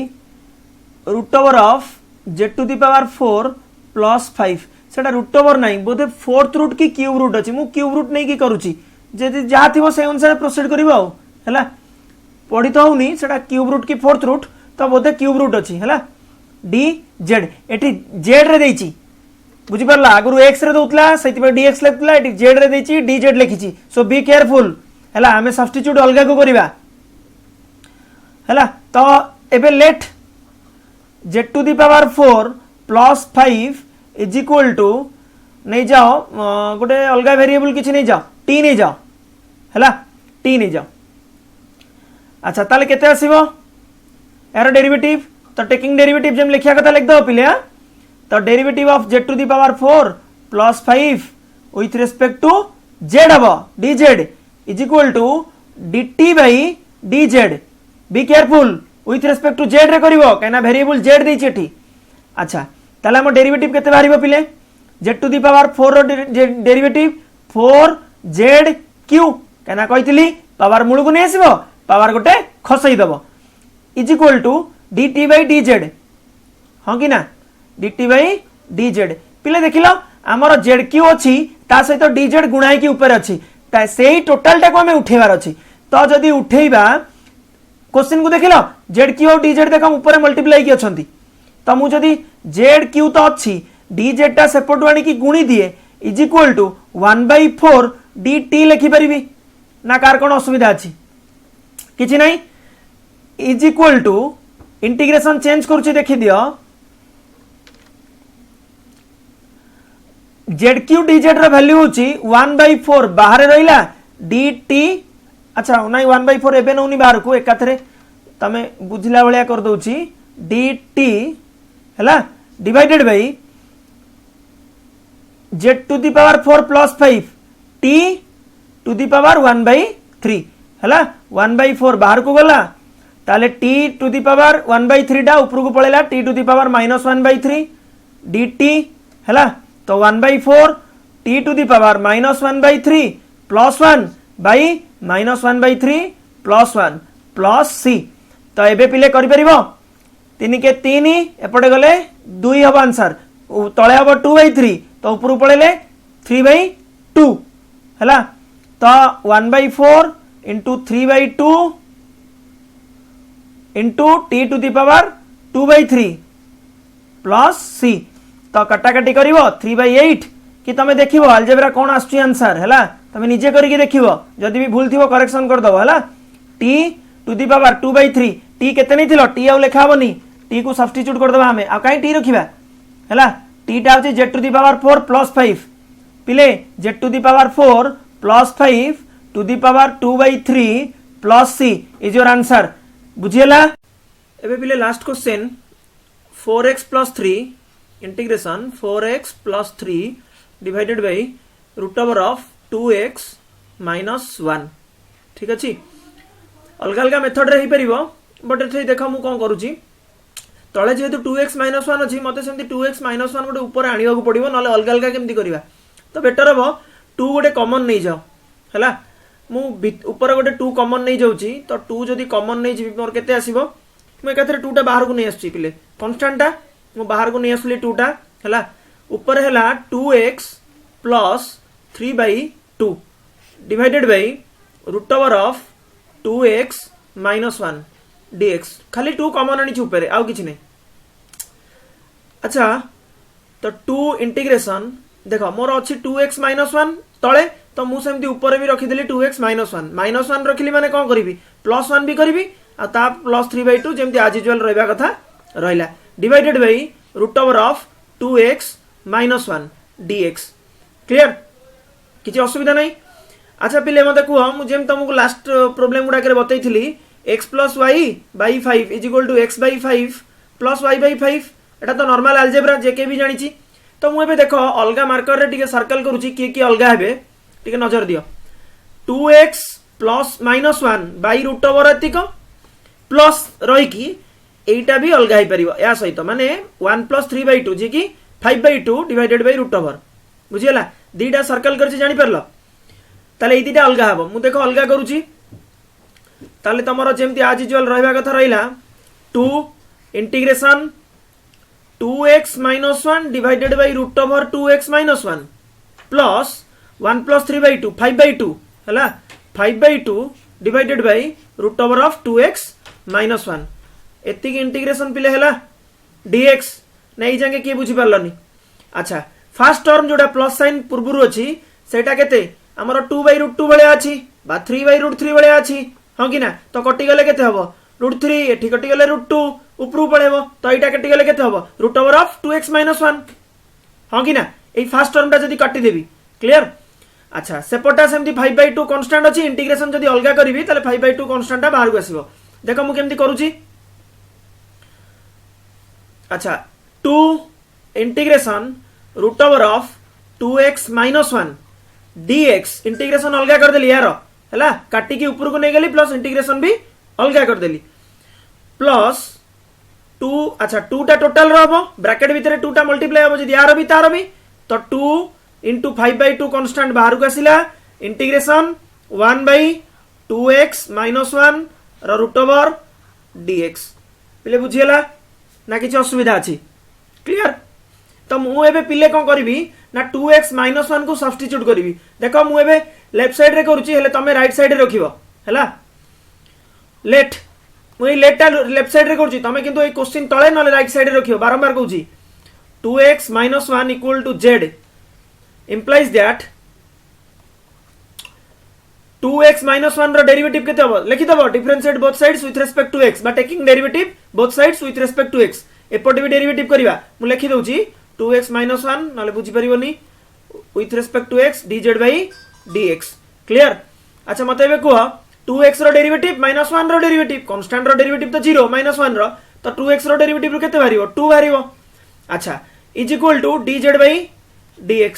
root over of z to the power 4 plus 5 सेटा रूट ओवर नाही बोधे फोर्थ रूट की क्यूब रूट अछि मु क्यूब रूट नै की करूची जे जा थिबो से अनुसार प्रोसीड करिवो आ हैला पढी तो होनी सेटा क्यूब रूट की फोर्थ रूट तो बोधे क्यूब रूट अछि हैला डी जेड एठी जेड रे देइची बुझी परला आगुरु x रे दोतला सेति पे dx लेखला एठी जेड रे देइची डी जेड लेखिची सो बी केयरफुल हैला हमें सब्स्टिट्यूट अलगा को करिवा हैला तो एबे let z to the power 4 plus 5 is equal to नहीं जाओ गोटे अलगा वेरिएबल किछि नहीं जाओ t नहीं जाओ हैला t नहीं जाओ अच्छा ताले केते आसीबो एरो डेरिवेटिव तो टेकिंग डेरिवेटिव जेम लिखिया कथा लिख दो पिले तो derivative of z to the power 4 plus 5 with respect to z हबो dz is equal to dt by dz be careful with respect to z रे करिवो काना वेरिएबल z देछि एठी अच्छा ताले हम डेरिवेटिव केते बाहरिबो पिले z टू द पावर 4 रो डेरिवेटिव 4z क्यू काना कहितली पावर मूल को नै आसीबो पावर गोटे खसई दबो is equal to dt by dz हां कि ना dt बाय dz पिले देखिलो हमर zq अछि ता सहित dz गुणाई की ऊपर अछि ता सेही टोटल टा को हमें उठेबार अछि तो जदी उठेइबा क्वेश्चन को देखिलो zq और dz देखम ऊपर मल्टीप्लाई की अछंती तो मु जदी zq तो अछि dz टा सेपट वाणी की गुणी दिए इज इक्वल टू 1/4 dt लिखि परिबी ना कार कोन असुविधा अछि किछि नै is equal to integration change करूची देखि दियो zq dz रो वैल्यू होची 1/4 बाहर रहिला dt अच्छा नै 1/4 एबे नउनी बाहर को एकाथरे तमे बुझिला भलिया कर दोची dt हैला divided by z to the power 4 plus 5 t to the power 1/3 हैला 1/4 बाहर को गला ताले t टू द पावर 1/3 डा ऊपर को पळेला t to the power -1/3 dt हैला तो 1/4 t to the power -1/3 plus 1 by -1/3 plus 1 plus c तो एबे पिले करि परिबो 3 के 3 एपटे गले 2 हबो आंसर तळे हबो 2/3 तो ऊपर पळेले 3/2 हैला तो 1/4 into 3/2 into t to the power 2/3 plus c तो कटाकटी करिवो 3/8 कि तमे देखिवो अलजेब्रा कोन आछी आंसर हैला तमे निजे करिके देखिवो जदी भी भूल थिवो करेक्शन कर दबो हैला t to the power 2/3 t केते नै थिलो t आ लेखा हबनी t को सब्स्टिट्यूट कर दबा हमें आ काई t रखिबा हैला t टा होची z to the power 4 plus 5 पिले z to the power 4 plus 5 to the power 2/3 plus c is your answer बुझियला एबे पिले last question 4x plus 3 integration 4x plus 3 divided by root over of 2x minus 1 ठीक अछि अलग अलग method रे ही परिबो but एथे देखो मु कोन करूची तळे जेहेतु 2x minus 1 अछि मते सेमति 2x minus 1 गोटे ऊपर आनिबा को पड़िबो नले अलग अलग केमति करिवा तो बेटर हबो 2 गोटे कॉमन नै जाओ हैला मु ऊपर गोटे 2 कॉमन नै जाउची तो 2 जदी कॉमन नै जिबि मोर केते आसीबो मु एकाथरे 2 टा बाहर को नै आछी पिले कांस्टेंट टा मु बाहर को नै आसली 2 टा हैला ऊपर हैला 2x plus 3/2 divided by root over of 2x minus 1 dx खाली 2 कॉमन आनी ऊपर आउ किछि नै अच्छा तो 2 इंटीग्रेशन देखो मोर अछि 2x minus 1 तळे तो मु सेमति ऊपर भी रखि देली 2x minus 1 रखिली माने कोन करिवि +1 भी करिवि आ +3/2 जेमती आज यूजुअल रहबा कथा रहला divided by root over of 2x - 1 dx clear किसी असुविधा नहीं। अच्छा पिले मते कुह मु जेम तुमको लास्ट प्रॉब्लम गुडा करे बतई थिली x + y/5 = x/5 + y/5 एटा तो नॉर्मल अलजेब्रा जेके भी जानि छी। तो मु एबे देखो अलगा मार्कर रे टिके सर्कल करूची की अलगा हेबे टिके नजर दियो 2x + -1 रूट ओवर एतिक प्लस रही कि एटा भी अलगा ही परिबो या सहित माने 1 + 3/2 जे कि 5/2 डिवाइडेड बाय रूट ओवर बुझियला दीटा सर्कल करछि जानि परलो ताले ए दीटा अलगा हबो मु देखो अलगा करूची ताले तमरो जेमति आज यूजुअल रहबा कथा रहिला 2 integration 2x - 1 divided by root over 2x - 1 plus 1 + 3/2 5/2 हला 5/2 divided by root over of 2x - 1 एतिक इंटीग्रेशन पिले हला dx नहीं जाके के बुझी परलनी। अच्छा फर्स्ट टर्म जोडा प्लस साइन पूर्वरु अछि सेटा केते हमर 2/√2 भलिया अछि बा 3/√3 भलिया अछि हां कि ना तो कटि गले केते हबो √3 एठी कटि गले √2 उपरु पळेबो तो एटा कटि गले केते हबो रूट ओवर ऑफ 2x - 1 हां कि ना ए फर्स्ट टर्म ता जदी कटि देबी क्लियर। अच्छा सेपटा सेमती 5/2 कांस्टेंट अछि इंटीग्रेशन जदी अलगा करबी ताले 5/2 कांस्टेंट ता बाहर को आसीबो देखो मु केमती करूची। अच्छा 2 इंटीग्रेशन root over of 2x - 1 dx integration अलगा कर देली यार हैला काटी की ऊपर को नहीं गेली प्लस इंटीग्रेशन भी अलगा कर देली प्लस 2 अच्छा 2 टा टोटल रहबो ब्रैकेट भीतर 2 टा मल्टीप्लाई हो जदी यार भी तार भी तो 2 * 5/2 कांस्टेंट बाहर को आसिला integration 1/2x - 1 root over dx पिले बुझियला ना किसी असुविधा अछि क्लियर। तो मु एबे पिले कोन करबी ना 2x - 1 को सब्स्टिट्यूट करबी देखो मु एबे लेफ्ट साइड रे करूची हेले तमे राइट साइड रे रखिबो हैला लेट मु ए लेट लेफ्ट साइड रे करूची तमे किंतु ए क्वेश्चन तळे नले राइट साइड रे रखिबो बारंबार कहूची 2x - 1 = z implies that 2x - 1 रो डेरिवेटिव केते हो लिखि दबो differentiate both sides with respect to x बा taking derivative both sides with respect to x एपटे भी डेरिवेटिव करबा मु लिखि दउची 2x - 1 नले बुझी परिबोनी with respect to x dz/dx clear. अच्छा मते बे को 2x रो डेरिवेटिव -1 रो डेरिवेटिव कांस्टेंट रो डेरिवेटिव तो 0 -1 रो तो 2x रो डेरिवेटिव रो केते बारिबो 2 बारिबो। अच्छा = dz/dx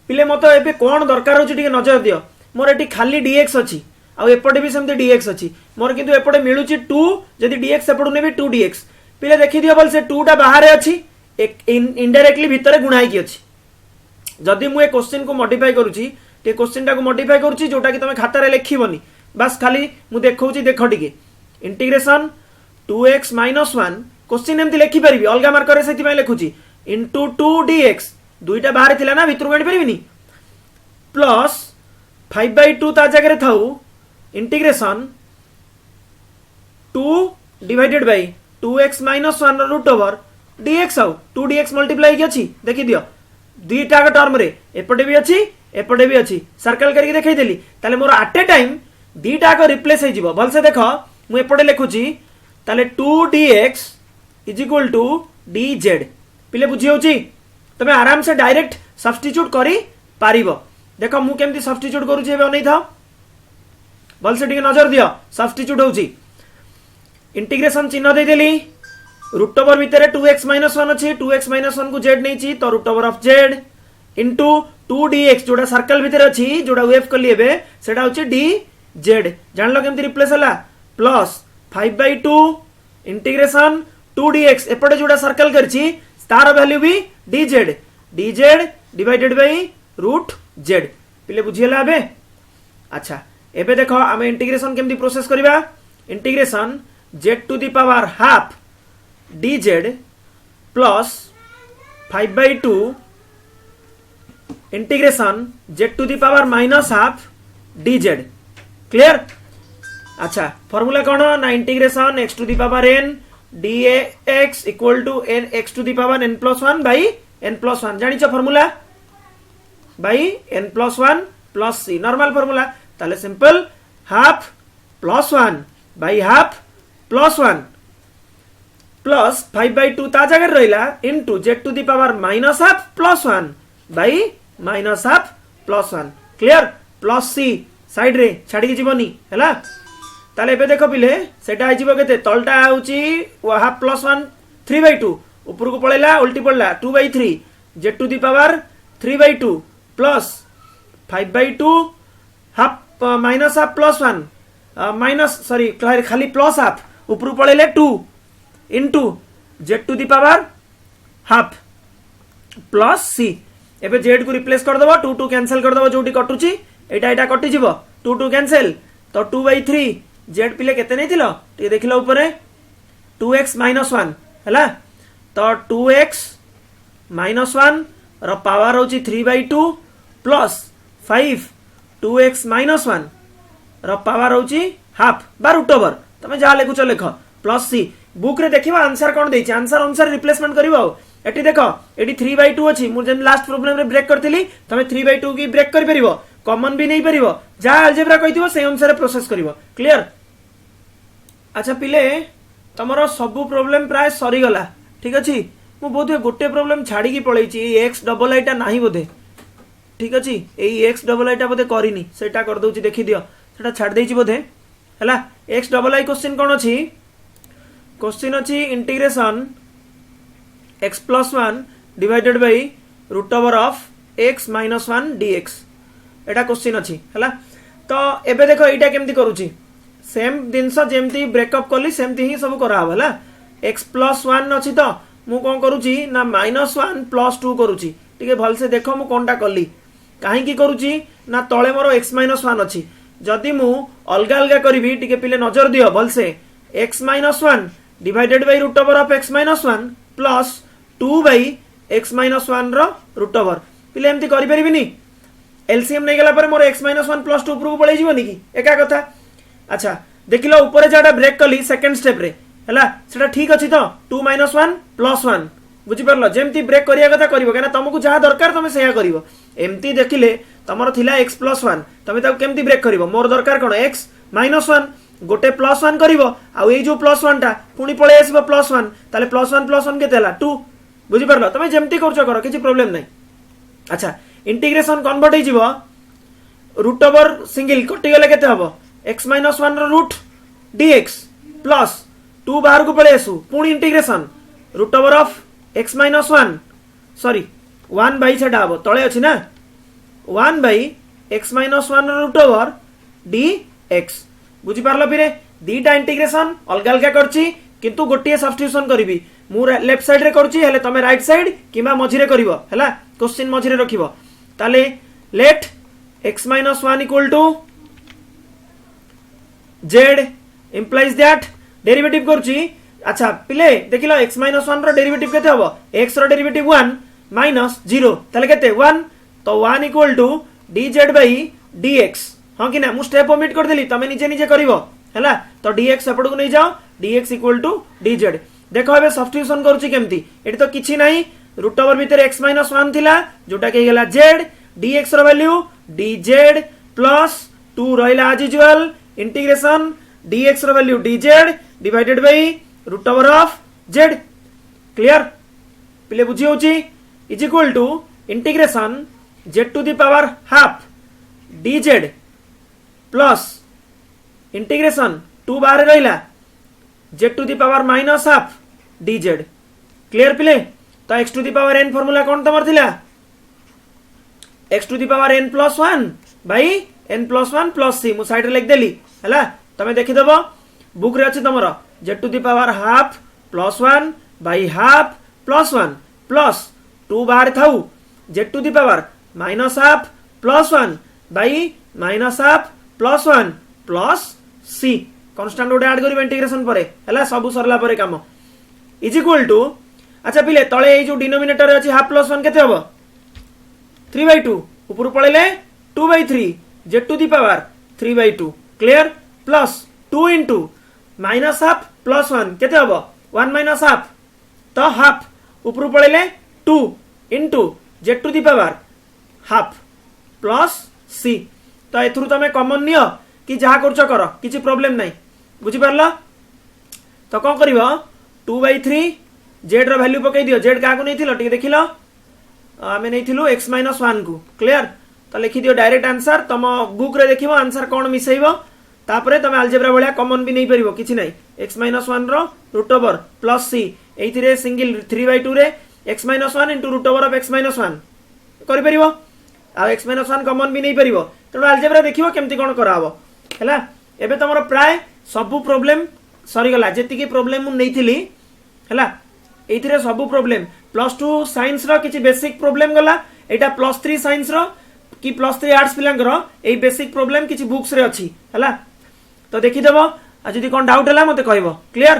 पिले मते एबे कोन दरकार होची टिके नजर दियो मोर एटी खाली dx अछि आ एपटे भी सेमते dx अछि मोर किंतु एपटे मिलुची 2 जदी dx एपटु नेबी 2dx पिले देखि दियो बोल से 2 टा बाहर अछि इनडायरेक्टली भीतर गुणाई की अछि जदी मु ए क्वेश्चन को मॉडिफाई करूची ते क्वेश्चन टा को मॉडिफाई करूची जोटा कि तमे खाता रे लिखिबोनी बस खाली मु देखौची देखो टिके इंटीग्रेशन 2x - 1 क्वेश्चन एमती लिखि परिबी अलगा मार्कर रे सेति पय लिखुची इनटू 2dx दुईटा बाहर थिला ना भितर गाडी परिबिनी प्लस 5/2 ता जगह रे थाउ integration 2 divided by 2x - 1 root over dx आउ 2dx मल्टीप्लाई की अछि देखि दियो दुईटा का टर्म रे एपटे भी अछि सर्कल करके देखै देली ताले मोर एट ए टाइम दुईटा को रिप्लेस हे जिवो भल से देखो मु एपटे लिखुची ताले 2dx = dz पिले बुझी होची तमे आराम से डायरेक्ट सब्स्टिट्यूट करी पारिबो देखो मु केमती सब्स्टिट्यूट करूची एबे नै था भल से टिके नजर दियो सब्स्टिट्यूट होची इंटीग्रेशन चिन्ह दे देली रूट ओवर भीतर 2x - 1 अछि 2x - 1 को z नैची तो root over of z into 2dx जोडा सर्कल भीतर अछि जोडा वेव कली एबे सेडा होची dz जानलो केमती रिप्लेस हला प्लस 5/2 इंटीग्रेशन 2dx एपटे जोडा सर्कल करछि तार वैल्यू भी dz divided by root z पिले बुझियला बे। अच्छा एबे देखो आमे इंटीग्रेशन केमती प्रोसेस करबा integration z⁻½ dz plus 5/2 integration z⁻⁻½ dz clear. अच्छा फार्मूला कोन ना integration x⁻n dx = x⁻n+1 by n+1 जानि छ formula by n+1 plus c normal formula ताले simple half +1 by half plus 1 plus 5/2 ता जगह रहिला into z to the power minus half plus 1 by minus half plus 1 clear plus c side रे छाड़ी जीवनी हैला ताले एबे देखो पिले सेटा आइजिबो केते तलटा आउची हाफ प्लस 1 3/2 ऊपर को पळेला उल्टी पड़ला 2/3 z to the power 3/2 plus 5/2 half minus half plus 1 minus sorry खाली प्लस हाफ ऊपर पळेले 2 into z to the power half plus c एबे z को रिप्लेस कर दबो 2 2 कैंसिल कर दबो जोटी कटुची एटा एटा कटि जीवो 2 2 कैंसिल तो 2/3 z पिले केते नै थिलो टे देखिलो ऊपर 2x - 1 हैला तो 2x - 1 र पावर होची 3/2 प्लस 5 2x - 1 र पावर होची हाफ बा रूट ओवर तमे जा लेखु छ लेख प्लस सी बुक रे देखिबा आंसर कोन देछि आंसर अनुसार रिप्लेसमेंट करिवो एटी देखो एटी 3/2 अछि मु जेम लास्ट प्रॉब्लम रे ब्रेक करथिली तमे 3/2 की ब्रेक करि परिबो कॉमन भी नहीं परिबो जा अलजेब्रा कहिथिबो से अनुसार प्रोसेस करिवो क्लियर अच्छा पिले तमरो सब प्रॉब्लम प्राय सरी गला ठीक अछि मु बोधे गोटे प्रॉब्लम छाडी की पळैछि x डबल आईटा नाही बोधे ठीक अछि एई x डबल आईटा बोधे करिनी सेटा कर दउछि देखि दियो सेटा छाड देछि बोधे हला x डबल आई क्वेश्चन कोन अछि क्वेश्चन अछि integration x plus 1 divided by root over of x minus 1 dx Etah question अछि हला तो एबे देखो एटा केमती करूची सेम दिनस जेमती ब्रेकअप करली सेमती ही सब करा हला x plus 1 अछि तो मु कोन करूची ना -1 plus 2 करूची ठीक है भल से देखो मु कोनटा करली काहे की करूची ना तळे मोर x minus 1 अछि जदी मु अलगा अलगा करबी ठीक है पिले नजर दियो भल से x minus 1 divided by root over of x minus 1 plus 2 by x minus 1 रो रूट ओवर पिले एमती करि परिबिनी एलसीएम नै गेला पर मोर x minus 1 plus 2 ऊपर को पळै जीवनी की एका कथा अच्छा देखिलो ऊपर जाडा ब्रेक कली सेकंड स्टेप रे हला सेटा ठीक अछि तो 2 minus 1 plus 1 बुझि परलो जेमती ब्रेक करिया कथा करिवो केना तुमको जहा दरकार तुम सेया करिवो एमती देखिले तमरो थिला x plus 1 तमे ता केमती ब्रेक करिवो मोर दरकार कोन x minus 1 गोटे प्लस 1 करिवो आ ए जो प्लस 1 टा पुनी पळे आसीबो प्लस 1 ताले प्लस 1 केते हला 2 बुझि परलो तमे जेमती करछो करो किछि प्रॉब्लम नै अच्छा इंटीग्रेशन कन्वर्ट हे जीवो रूट ओवर सिंगल कटि गेले केते हबो x - 1 रो रूट dx प्लस 2 बाहर को पळे आसु पुनी integration root over of x - 1 sorry 1 by छडा हबो तळे अछि ना 1 बाई x - 1 रो रूट ओवर dx बुझि पारलो फिरे दीटा इंटीग्रेशन अलग अलग करछि किंतु गोटिए सब्स्टिट्यूशन करिवि मु लेफ्ट साइड रे करछि हेले तमे राइट साइड किबा मझी रे करिवो हैला क्वेश्चन मझी रे रखिवो ताले let x - 1 equal to z implies that derivative करछि अच्छा पिले देखिलो x - 1 रो डेरिवेटिव केते हबो x रो डेरिवेटिव 1 माइनस 0 ताले केते 1 तो 1 equal to dz by dx हां कि ना मु स्टेप ओमिट कर देली तमे निजे निजे करिवो हैला तो dx एपड को नै जाओ dx इक्वल टू dz देखो एबे सब्स्टिट्यूशन करूची केमती एटी तो किछि नाही रूट ओवर भीतर x - 1 थिला जोटा के गेला z dx रो वैल्यू dz प्लस 2 रहिला एज यूजुअल इंटीग्रेशन dx रो value dz divided by root over of z clear पिले बुझी होची is equal to integration z to the power half dz plus integration 2 बाहर रहिला z to the power minus half dz clear पिले तो x to the power n formula कोन तमर थिला x to the power n plus 1 by n plus 1 plus c मु side रे लिख देली हैला तमे देखि देबो बुक रे अछि तमरो z to the power half plus 1 by half plus 1 plus 2 बाहर थाउ z to the power minus half plus 1 by minus half plus 1 plus c constant ओडे ऐड करिवे इंटीग्रेशन परे हला सब सरला परे काम इज इक्वल टू अच्छा पिले तळे ए जो डिनोमिनेटर अछि हाफ प्लस 1 केते हबो 3/2 ऊपर पळेले 2/3 z to the power 3/2 clear plus 2 into minus half plus 1 केते हबो 1 माइनस हाफ तो हाफ ऊपर पळेले 2 into z to the power half plus c तो एथुरु तमे कॉमन नियो कि जहा करछो करो किछि प्रॉब्लम नै बुझिपार तो कौन कर 2/3 जेड वैल्यू पकई दियो जेड क्या नहीं देख लो आम नहीं एक्स माइनस 1 को क्लियर तो लिखि दियो डायरेक्ट आंसर तुम बुक रे देखिबो आंसर कौन मिसेब तापरे तुम अलजेब्रा भाया कमन भी नहीं पारिबो किछि नहीं एक्स माइनस 1 रो रूट ओवर प्लस सी एइथिरे सिंगल 3/2 रे x minus 1 into root over of x minus 1 करि परिबो आ एक्स माइनस 1 कमन भी नहीं पारिबो तेणु अलजेब्रा देखिबो केमती कोन कराबो हैला एबे तमरो प्राय सबु प्रॉब्लम सरी गला जेति की प्रॉब्लम मु नैथिली हैला एइथिरे सबु प्रॉब्लम +2 साइंस रो किछि बेसिक प्रॉब्लम गला एटा +3 साइंस रो कि +3 आर्ट्स पिलांकर एई बेसिक प्रॉब्लम किछि बुक्स रे अछि हैला तो देखि देबो आ जदि कोन डाउट हला मते कहबो क्लियर।